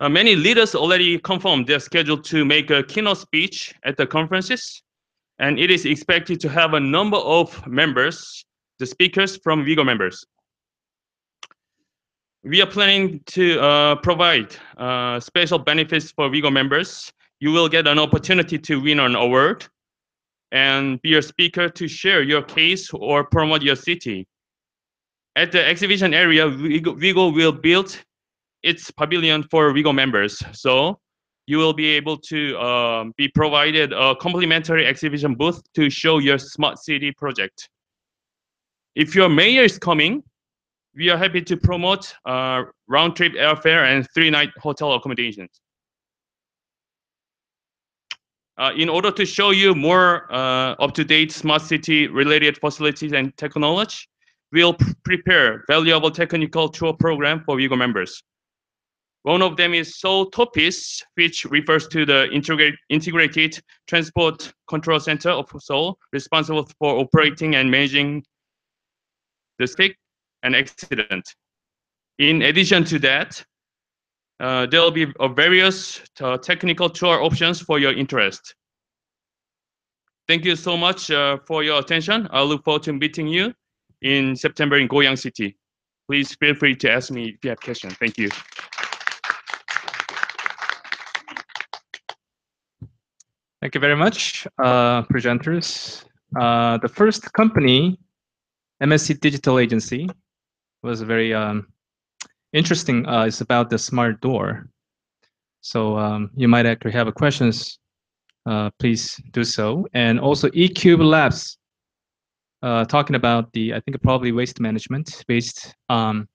Many leaders already confirmed they're scheduled to make a keynote speech at the conferences, and it is expected to have a number of members, the speakers from WeGo members. We are planning to provide special benefits for WeGo members. You will get an opportunity to win an award and be a speaker to share your case or promote your city. At the exhibition area, WeGo will build its pavilion for WeGo members. So you will be able to be provided a complimentary exhibition booth to show your smart city project. If your mayor is coming, we are happy to promote round-trip airfare and 3-night hotel accommodations. In order to show you more up-to-date smart city-related facilities and technology, we'll prepare valuable technical tour program for WIGO members. One of them is Seoul TOPIS, which refers to the Integrated Transport Control Center of Seoul, responsible for operating and managing the sick and accident. In addition to that, there will be various technical tour options for your interest. Thank you so much for your attention. I look forward to meeting you in September in Goyang City. Please feel free to ask me if you have questions. Thank you. Thank you very much, presenters. The first company, MSC Digital Agency, was very interesting. It's about the smart door. So you might actually have questions. Please do so. And also eCube Labs, talking about I think probably waste management based on,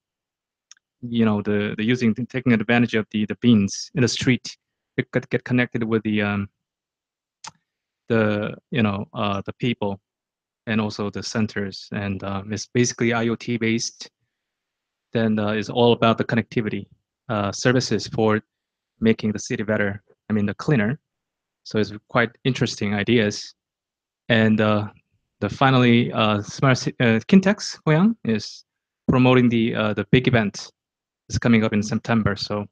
taking advantage of the bins in the street. It could get connected with the people and also the centers, and it's basically IoT based. Then it's all about the connectivity services for making the city better. I mean, the cleaner. So it's quite interesting ideas. And finally, Smart Kintex Goyang is promoting the big event. It's coming up in September. So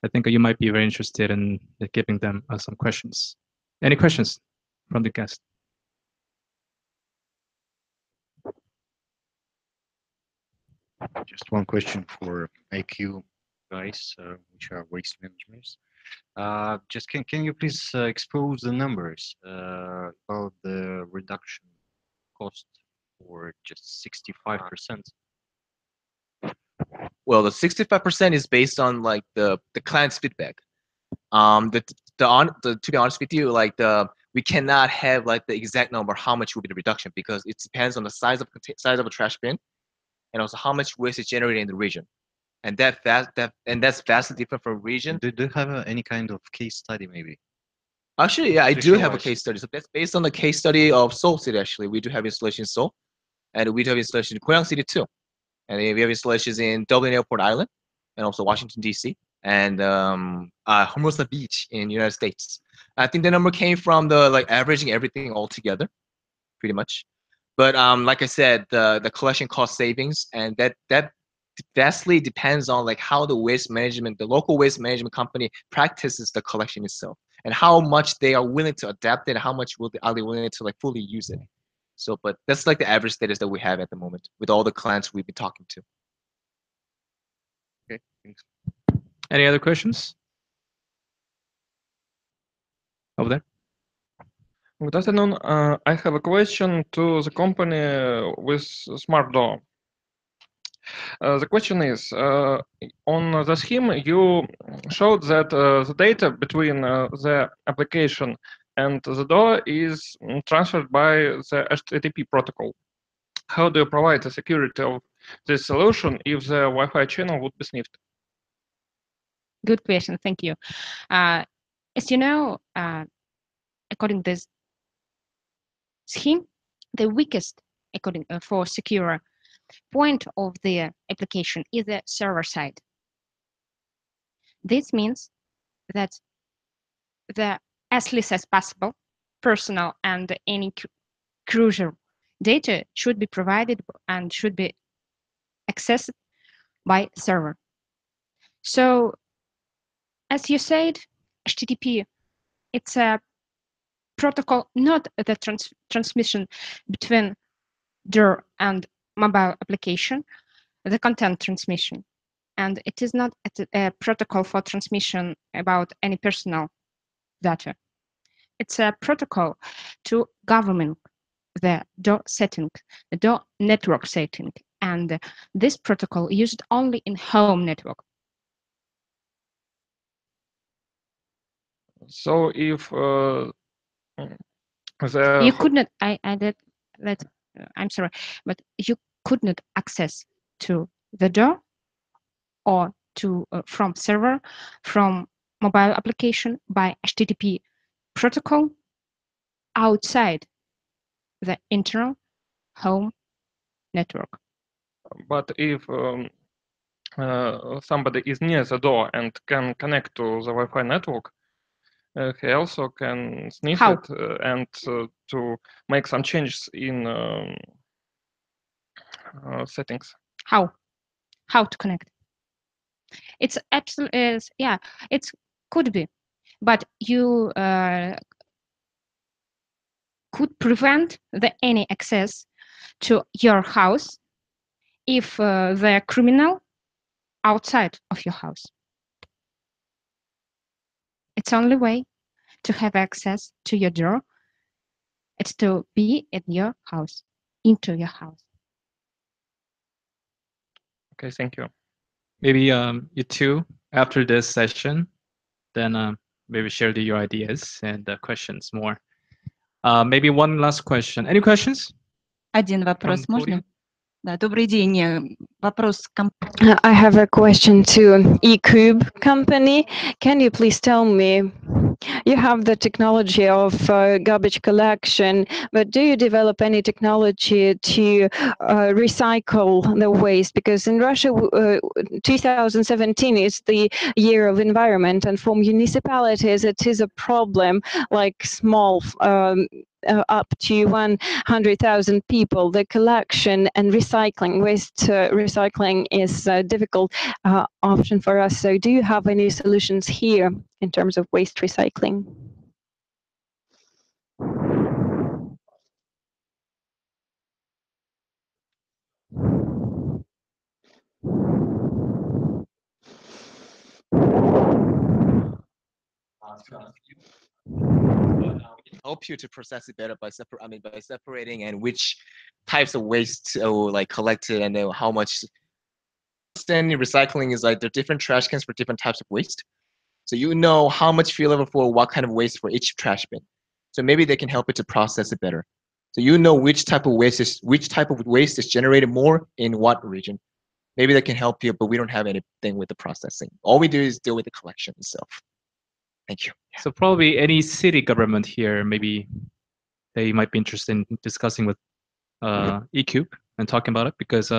I think you might be very interested in giving them some questions. Any questions from the guest? Just one question for IQ guys, which are waste managers. Just can you please expose the numbers about the reduction cost for just 65%? Well, the 65% is based on like the client's feedback. To be honest with you, we cannot have like the exact number how much will be the reduction, because it depends on the size of a trash bin, and also how much waste is generated in the region, and that's vastly different from region. Do you have any kind of case study maybe? Actually, yeah, I do have a case study. So that's based on the case study of Seoul City. Actually, we do have installation in Seoul, and we do have installation in Goyang City too, and we have installations in Dublin Airport Island, and also Washington D.C. and Hermosa Beach in the United States. I think the number came from the averaging everything all together, pretty much. But like I said, the collection cost savings, and that vastly depends on how the local waste management company practices the collection itself, and how much they are willing to adapt it, and how much are they willing to fully use it. So, but that's the average status that we have at the moment with all the clients we've been talking to. Okay, thanks. Any other questions? Over there. Good afternoon. I have a question to the company with Smart Door. The question is, on the scheme, you showed that the data between the application and the door is transferred by the HTTP protocol. How do you provide the security of this solution if the Wi-Fi channel would be sniffed? Good question. Thank you. As you know, according to this scheme, the weakest for secure point of the application is the server side. This means that as least as possible, personal and any crucial data should be provided and should be accessed by server. So, as you said, HTTP, it's a protocol, not the transmission between DOR and mobile application, the content transmission. And it is not a protocol for transmission about any personal data. It's a protocol to govern the DOR setting, the DOR network setting. And this protocol used only in home network. So if the You could not. I did that. I'm sorry, but you could not access to the door or to from server, from mobile application by HTTP protocol outside the internal home network. But if somebody is near the door and can connect to the Wi-Fi network, he also can sniff How? it and to make some changes in settings. How to connect? It's absolutely yeah. It could be, but you could prevent any access to your house if the criminal outside of your house. It's only way to have access to your door. It's to be at your house, into your house. Okay, thank you. Maybe you two, after this session, then maybe share your ideas and questions more. Maybe one last question. Any questions? Один вопрос From можно? Да, добрый день. Вопрос I have a question to eCube company. Can you please tell me, you have the technology of garbage collection, but do you develop any technology to recycle the waste? Because in Russia, 2017 is the year of environment, and for municipalities, it is a problem, like small up to 100,000 people. The collection and recycling, waste recycling is a difficult option for us. So do you have any solutions here in terms of waste recycling? Help you to process it better by separating and which types of waste like collected and then how much. Understanding recycling is like there are different trash cans for different types of waste, so you know how much field level for what kind of waste for each trash bin. So maybe they can help you to process it better. So you know which type of waste is generated more in what region. Maybe they can help you, but we don't have anything with the processing. All we do is deal with the collection itself. Thank you. So probably any city government here, maybe they might be interested in discussing with eCube and talking about it, because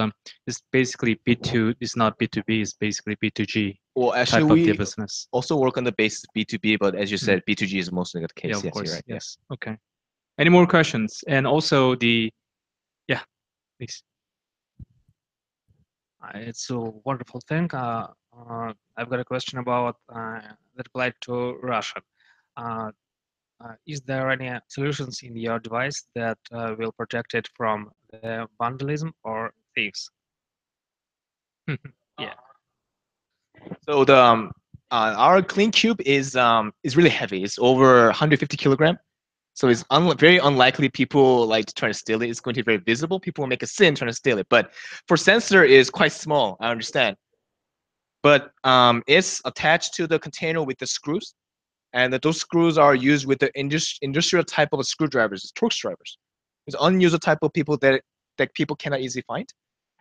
it's basically B2, it's not B2B, it's basically B2G Well, actually, type of the we business. also work on the basis of B2B, but as you said, B2G is mostly the case. Yeah, of Yes, course. you're right. Yes. Okay. Any more questions? And also yeah, please. It's a wonderful thing. I've got a question about that applied to Russia. Is there any solutions in your device that will protect it from the vandalism or thieves? Yeah. So the our clean cube is really heavy. It's over 150 kilogram. So it's very unlikely people like to try to steal it. It's going to be very visible. People will make a sin trying to steal it. But for sensor is quite small. I understand. But it's attached to the container with the screws, and those screws are used with the industrial type of screwdrivers, Torx drivers. It's unusual type of people that people cannot easily find.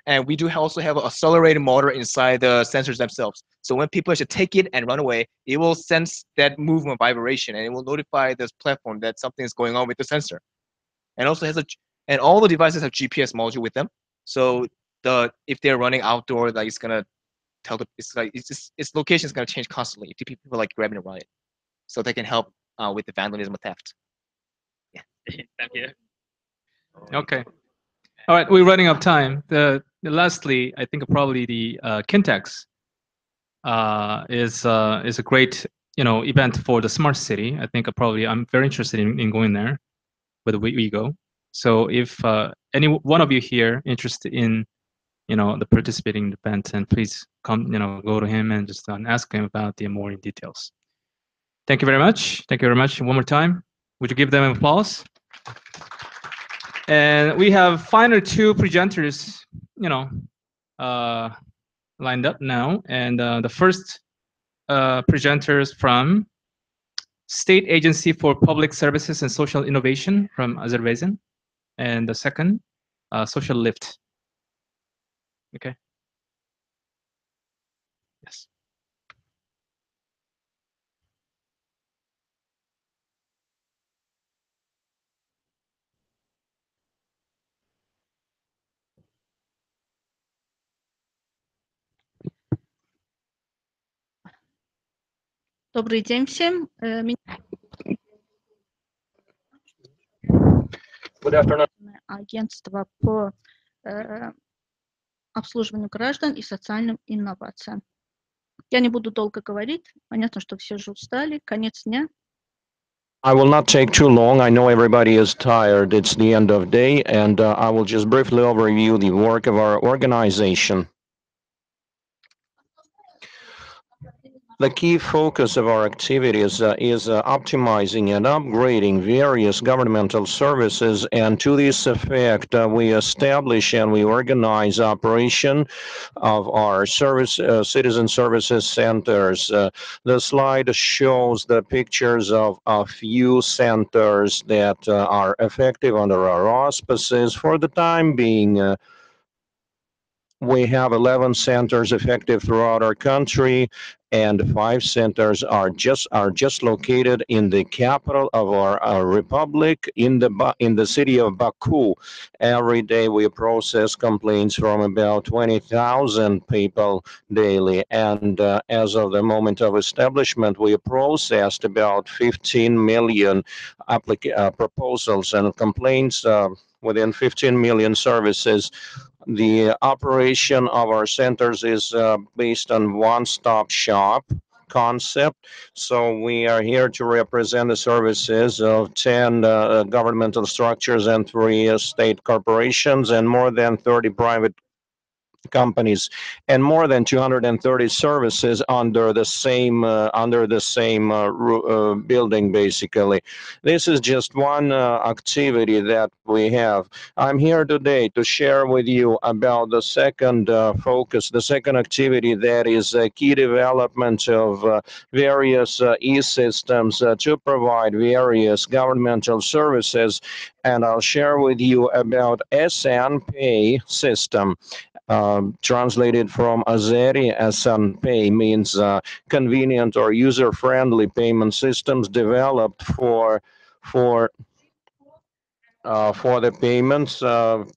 And we do also have an accelerated motor inside the sensors themselves. So when people should take it and run away, it will sense that movement vibration, and it will notify this platform that something is going on with the sensor. And also and all the devices have GPS module with them. So if they're running outdoor, like it's gonna tell its location is gonna change constantly if people like grabbing a riot, so they can help with the vandalism or theft. Yeah. Thank you. Okay. All right, we're running out of time. Lastly, I think probably the Kintex is a great event for the smart city. I think probably I'm very interested in going there with we go. So if any one of you here interested in the participating event, and please come go to him and just ask him about the more in details. Thank you very much. Thank you very much. One more time. Would you give them an applause? And we have final two presenters, lined up now. And the first presenter is from State Agency for Public Services and Social Innovation from Azerbaijan. And the second, Social Lift. Okay. Yes. Добрый день всем. Good afternoon. Агентство по обслуживанию граждан и социальным инновациям. Я не буду долго говорить. Понятно, что все же устали. Конец дня. I will not take too long. I know everybody is tired. It's the end of day, and I will just briefly overview the work of our organization. The key focus of our activities is optimizing and upgrading various governmental services, and to this effect, we establish and we organize operation of our citizen services centers. The slide shows the pictures of a few centers that are effective under our auspices. For the time being, we have 11 centers effective throughout our country, and 5 centers are just located in the capital of our republic, in the city of Baku. Every day we process complaints from about 20,000 people daily, and as of the moment of establishment, we processed about 15 million proposals and complaints within 15 million services. The operation of our centers is based on one-stop shop concept. So we are here to represent the services of 10 governmental structures and 3 state corporations and more than 30 private companies and more than 230 services under the same building. Basically, this is just one activity that we have. I'm here today to share with you about the second focus, the second activity, that is key development of various e-systems to provide various governmental services, and I'll share with you about SN Pay system. Translated from Azeri, SN Pay means convenient or user-friendly payment systems developed for the payments of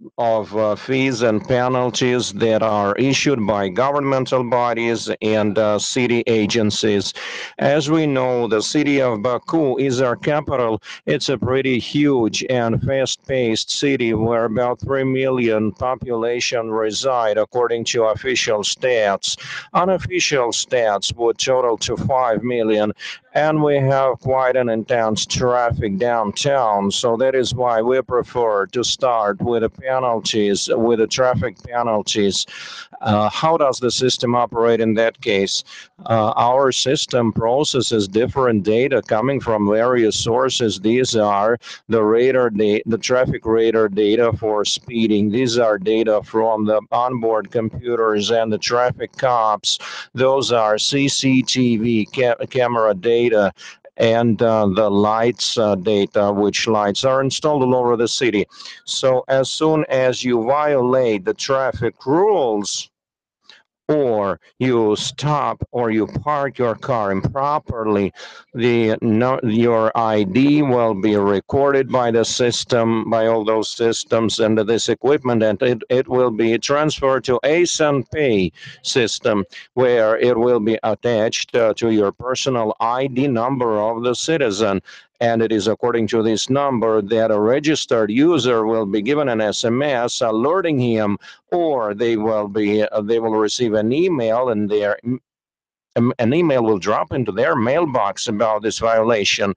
fees and penalties that are issued by governmental bodies and city agencies. As we know, the city of Baku is our capital. It's a pretty huge and fast-paced city where about 3 million population reside, according to official stats. Unofficial stats would total to 5 million, and we have quite an intense traffic downtown. So that is why we prefer to start with the penalties, with the traffic penalties. How does the system operate in that case? Our system processes different data coming from various sources. These are the traffic radar data for speeding. These are data from the onboard computers and the traffic cops. Those are CCTV camera data, and the lights data, which lights are installed all over the city. So as soon as you violate the traffic rules, or you stop or you park your car improperly, your ID will be recorded by the system, by all those systems and this equipment, and it will be transferred to SN Pay system, where it will be attached to your personal ID number of the citizen. And it is according to this number that a registered user will be given an SMS alerting him, or they will receive an email, and an email will drop into their mailbox about this violation.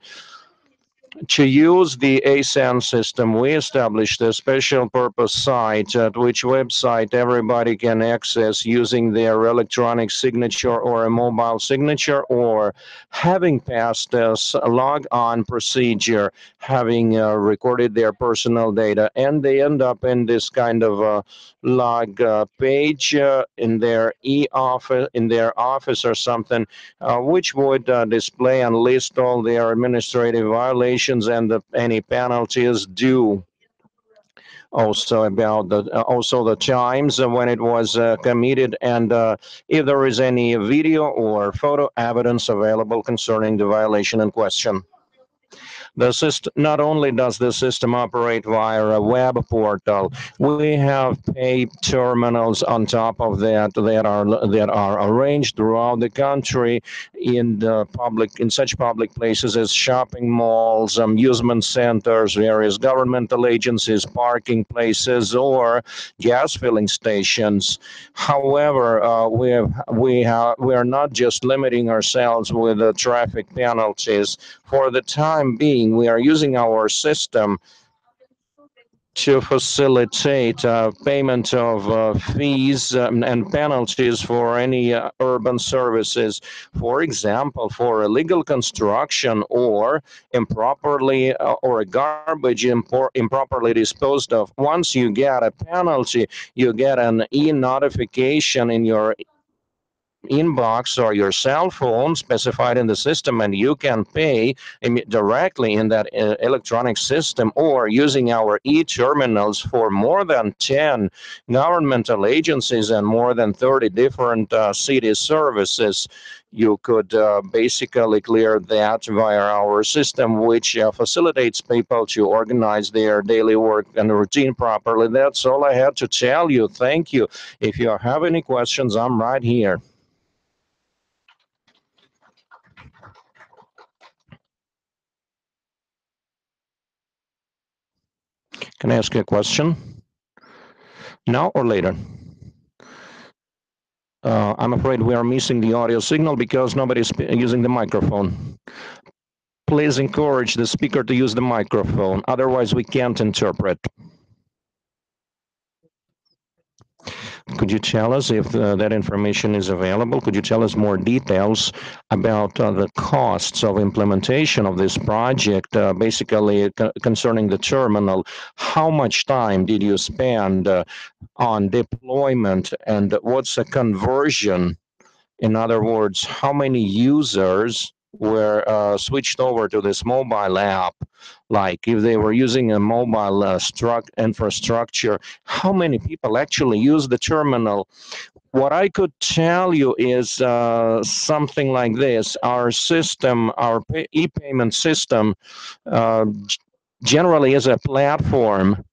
To use the ASAN system, we established a special purpose site at which website everybody can access using their electronic signature or a mobile signature, or having passed this log on procedure, having recorded their personal data, and they end up in this kind of log page in their e-office, in their office or something, which would display and list all their administrative violations and any penalties due. Also about the times when it was committed, and if there is any video or photo evidence available concerning the violation in question. The system, not only does the system operate via a web portal, we have paid terminals on top of that are arranged throughout the country in such public places as shopping malls, amusement centers, various governmental agencies, parking places, or gas filling stations. However, we are not just limiting ourselves with the traffic penalties. For the time being, we are using our system to facilitate payment of fees and penalties for any urban services. For example, for illegal construction or improperly or a garbage improperly disposed of. Once you get a penalty, you get an e-notification in your inbox or your cell phone specified in the system, and you can pay directly in that electronic system, or using our e-terminals for more than 10 governmental agencies and more than 30 different city services. You could basically clear that via our system, which facilitates people to organize their daily work and routine properly. That's all I had to tell you. Thank you. If you have any questions, I'm right here. Can I ask you a question? Now or later? I'm afraid we are missing the audio signal because nobody's using the microphone. Please encourage the speaker to use the microphone, otherwise we can't interpret. Could you tell us if that information is available? Could you tell us more details about the costs of implementation of this project, basically concerning the terminal? How much time did you spend on deployment, and what's the conversion? In other words, how many users were switched over to this mobile app? Like if they were using a mobile infrastructure, how many people actually use the terminal? What I could tell you is something like this. Our system, our e-payment system, generally is a platform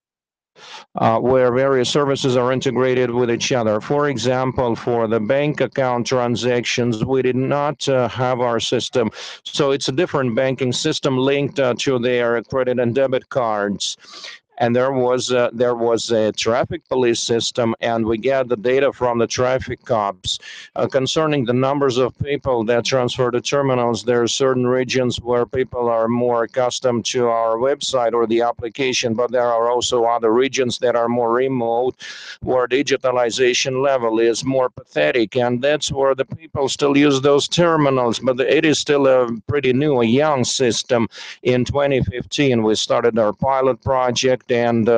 where various services are integrated with each other. For example, for the bank account transactions, we did not have our system. So it's a different banking system linked to their credit and debit cards. And there was a traffic police system, and we get the data from the traffic cops concerning the numbers of people that transfer to terminals. There are certain regions where people are more accustomed to our website or the application, but there are also other regions that are more remote, where digitalization level is more pathetic, and that's where the people still use those terminals. But it is still a pretty new, a young system. In 2015, we started our pilot project, and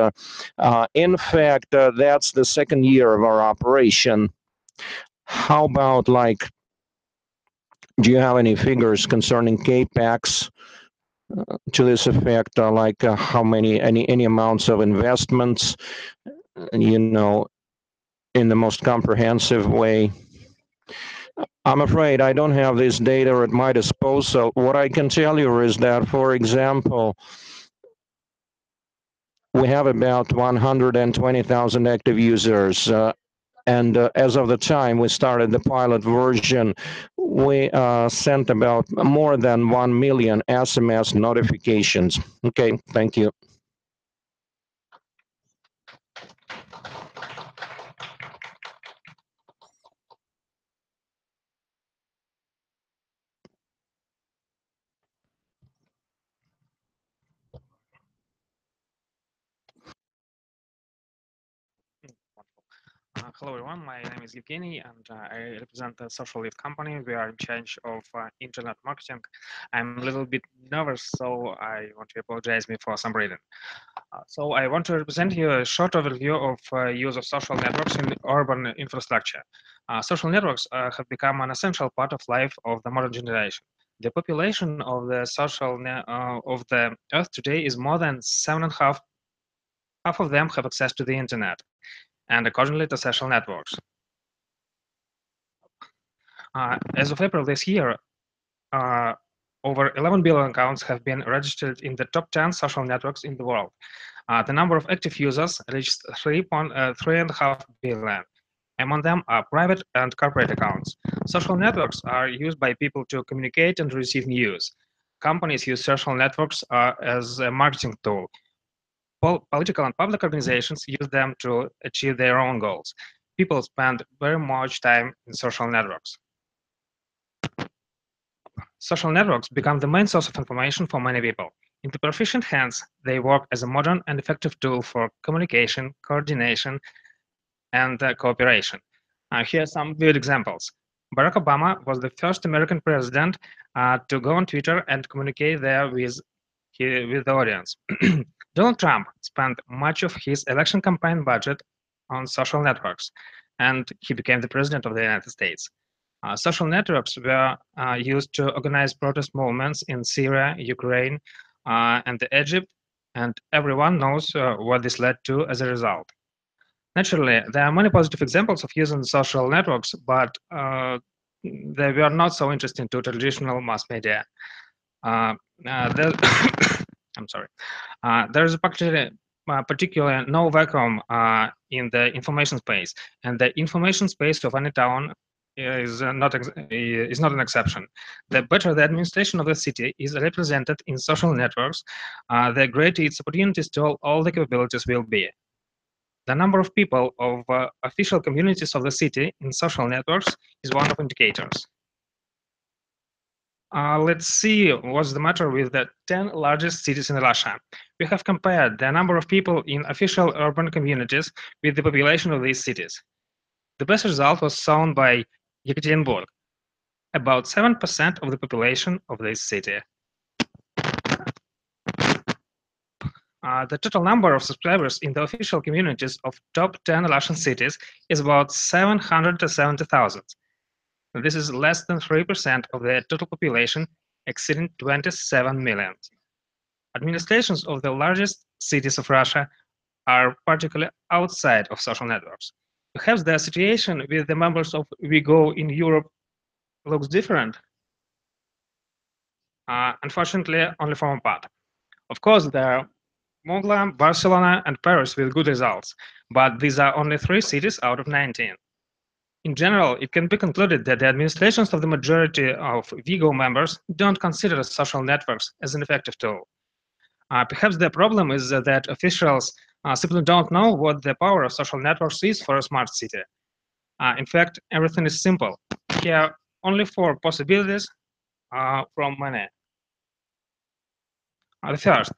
in fact, that's the second year of our operation. How about, like, do you have any figures concerning CAPEX to this effect? Like how many, any amounts of investments, you know, in the most comprehensive way? I'm afraid I don't have this data at my disposal. What I can tell you is that, for example, we have about 120,000 active users. And as of the time we started the pilot version, we sent about more than 1 million SMS notifications. Okay, thank you. Hello everyone, my name is Evgeny and I represent the Social Lead company. We are in charge of internet marketing. I'm a little bit nervous, so I want to apologize me for some breathing. So I want to represent you a short overview of use of social networks in urban infrastructure. Social networks have become an essential part of life of the modern generation. The population of the of the Earth today is more than 7.5. Half of them have access to the internet, and accordingly to social networks. As of April this year, over 11 billion accounts have been registered in the top 10 social networks in the world. The number of active users reached 3.5 billion. Among them are private and corporate accounts. Social networks are used by people to communicate and receive news. Companies use social networks as a marketing tool. Political and public organizations use them to achieve their own goals. People spend very much time in social networks. Social networks become the main source of information for many people. In the proficient hands, they work as a modern and effective tool for communication, coordination, and cooperation. Here are some vivid examples. Barack Obama was the first American president to go on Twitter and communicate there with the audience. Donald Trump spent much of his election campaign budget on social networks, and he became the president of the United States. Social networks were used to organize protest movements in Syria, Ukraine, and Egypt, and everyone knows what this led to as a result. Naturally, there are many positive examples of using social networks, but they were not so interesting to traditional mass media. I'm sorry. There is a particular no vacuum in the information space, and the information space of any town is not an exception. The better the administration of the city is represented in social networks, the greater its opportunities to all the capabilities will be. The number of people of official communities of the city in social networks is one of indicators. Let's see what's the matter with the 10 largest cities in Russia. We have compared the number of people in official urban communities with the population of these cities. The best result was shown by Yekaterinburg, about 7% of the population of this city. The total number of subscribers in the official communities of top 10 Russian cities is about 770,000. This is less than 3% of the total population, exceeding 27 million. Administrations of the largest cities of Russia are particularly outside of social networks. Perhaps the situation with the members of WeGo in Europe looks different. Unfortunately, only from a part. Of course, there are Mongla, Barcelona, and Paris with good results, but these are only 3 cities out of 19. In general, it can be concluded that the administrations of the majority of WeGo members don't consider social networks as an effective tool. Perhaps the problem is that officials simply don't know what the power of social networks is for a smart city. In fact, everything is simple. Here are only 4 possibilities from many. The first,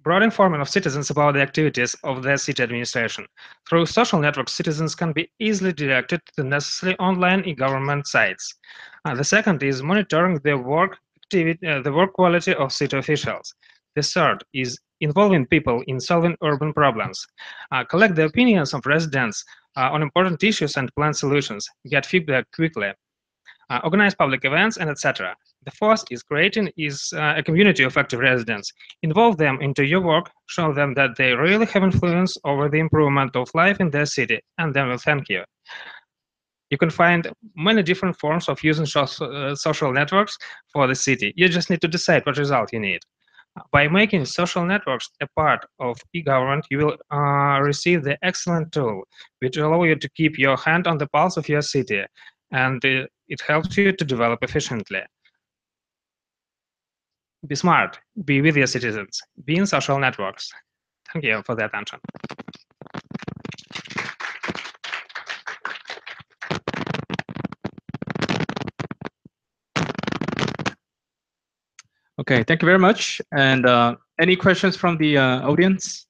broad informing of citizens about the activities of their city administration. Through social networks, citizens can be easily directed to the necessary online e-government sites. The second is monitoring the work quality of city officials. The third is involving people in solving urban problems. Collect the opinions of residents on important issues and plan solutions. Get feedback quickly. Organize public events, and etc. The fourth is creating a community of active residents. Involve them into your work, show them that they really have influence over the improvement of life in their city, and they will thank you. You can find many different forms of using social networks for the city. You just need to decide what result you need. By making social networks a part of e-government, you will receive the excellent tool, which will allow you to keep your hand on the pulse of your city, and it helps you to develop efficiently. Be smart, be with your citizens, be in social networks. Thank you for the attention. Okay, thank you very much. And any questions from the audience?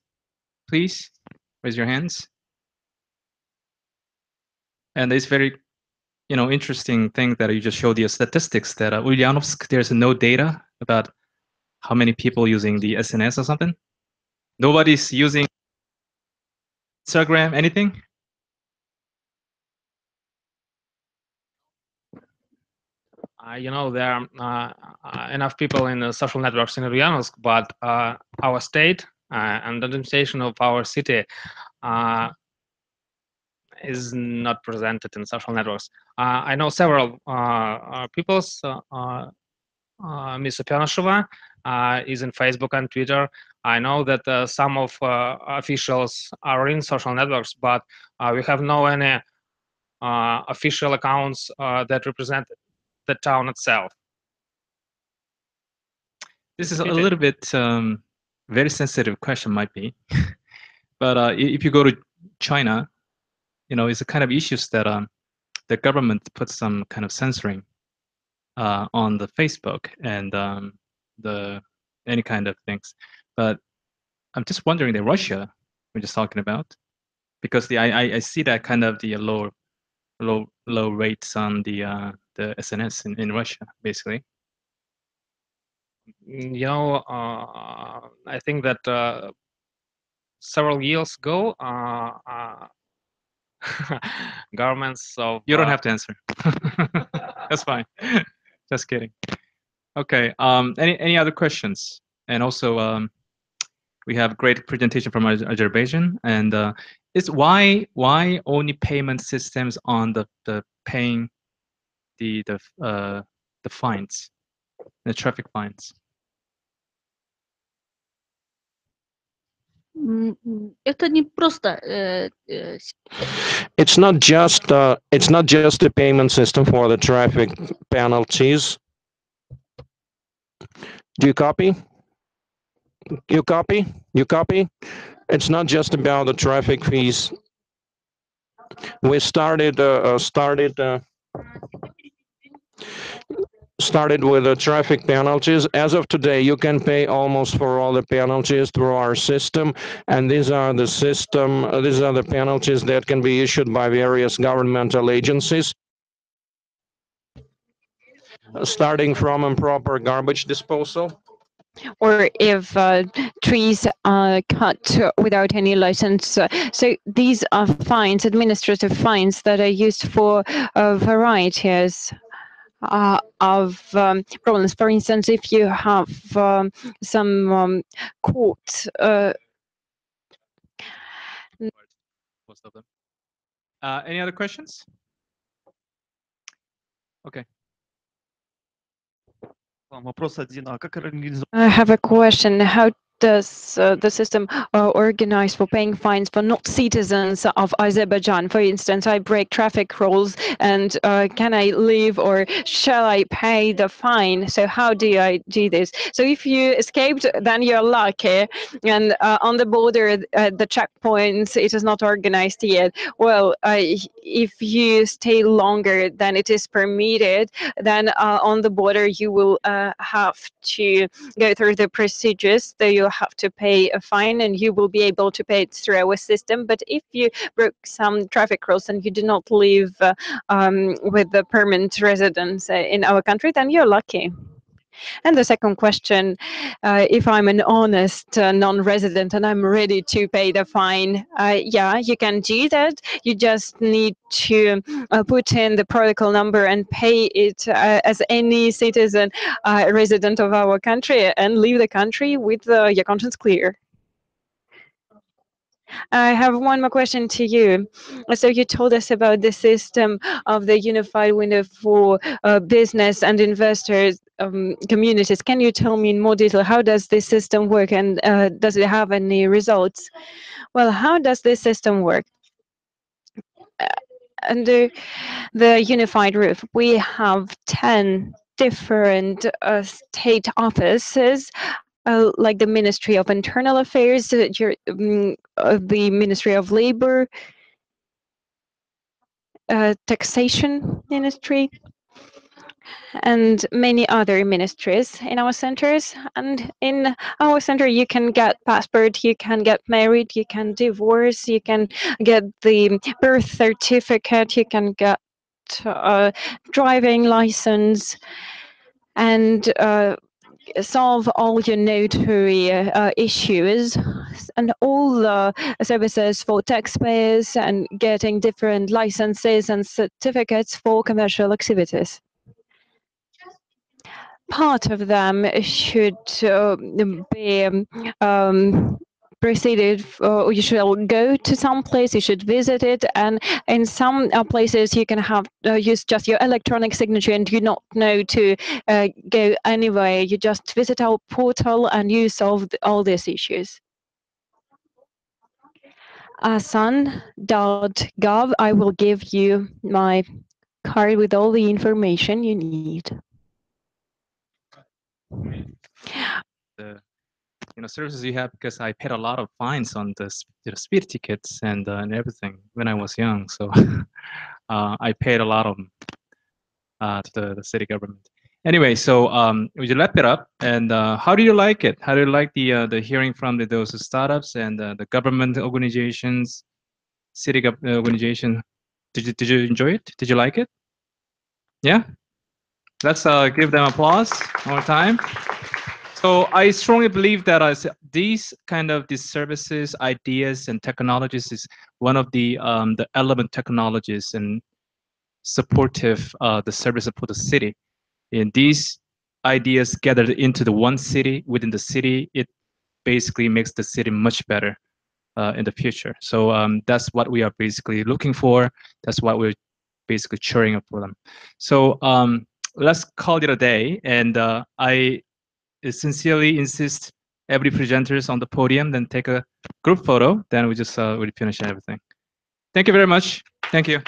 Please raise your hands. And it's very, interesting thing that you just showed the statistics that Ulyanovsk, there's no data about how many people using the SNS or something. Nobody's using Instagram, anything? There are enough people in the social networks in Ulyanovsk, but our state and the administration of our city is not presented in social networks. I know several people. Ms. Opyanasheva is in Facebook and Twitter. I know that some of officials are in social networks, but we have no any official accounts that represent the town itself. This is a little bit very sensitive question, might be. But if you go to China, it's a kind of issues that the government puts some kind of censoring on the Facebook and any kind of things. But I'm just wondering that Russia we're just talking about, because I see that kind of the low rates on the SNS in Russia, basically. I think that several years ago, governments of You don't have to answer. That's fine. Just kidding. Okay. Any other questions? And also, we have great presentation from Azerbaijan. And it's why only payment systems on the paying the fines, the traffic fines? Это не просто It's not just a payment system for the traffic penalties. Do you copy? You copy? You copy? It's not just about the traffic fees. We started with the traffic penalties. As of today, you can pay almost for all the penalties through our system, and these are the penalties that can be issued by various governmental agencies, starting from improper garbage disposal. Or if trees are cut without any license. So these are fines, administrative fines, that are used for varieties of problems. For instance, if you have some court. Most of them. Any other questions? Okay. I have a question. How does the system organize for paying fines for not citizens of Azerbaijan? For instance, I break traffic rules, and can I leave, or shall I pay the fine? So how do I do this? So if you escaped, then you're lucky. And on the border, the checkpoints, it is not organized yet. Well, if you stay longer than it is permitted, then on the border you will have to go through the procedures. So you have to pay a fine, and you will be able to pay it through our system. But if you broke some traffic rules and you do not live with the permanent residence in our country, then you're lucky. And the second question, if I'm an honest non-resident and I'm ready to pay the fine, yeah, you can do that. You just need to put in the protocol number and pay it as any citizen resident of our country, and leave the country with your conscience clear. I have one more question to you. So you told us about the system of the unified window for business and investors communities. Can you tell me in more detail, how does this system work, and does it have any results? Well, how does this system work? Under the unified roof, we have 10 different state offices, like the Ministry of Internal Affairs, the Ministry of Labor, Taxation Ministry, and many other ministries in our centers. And in our center, you can get passport, you can get married, you can divorce, you can get the birth certificate, you can get driving license, and solve all your notary issues, and all the services for taxpayers, and getting different licenses and certificates for commercial activities. Part of them should be preceded, you should go to some place, you should visit it, and in some places you can have use just your electronic signature and you not know to go anywhere. You just visit our portal and you solve all these issues. Asan.gov, I will give you my card with all the information you need. The services you have, because I paid a lot of fines on the speed tickets and everything when I was young. So I paid a lot of them to the city government. Anyway, so we just wrap it up. And how do you like it? How do you like the hearing from those startups and the government organizations, city organization? Did you enjoy it? Did you like it? Yeah. Let's give them applause one more time. So I strongly believe that these services, ideas, and technologies is one of the element technologies and supportive the service for the city. And these ideas gathered into the one city within the city, it basically makes the city much better in the future. So that's what we are basically looking for. That's what we're basically cheering up for them. So let's call it a day. And I sincerely insist every presenters on the podium, then take a group photo, then we just we finish everything. Thank you very much. Thank you.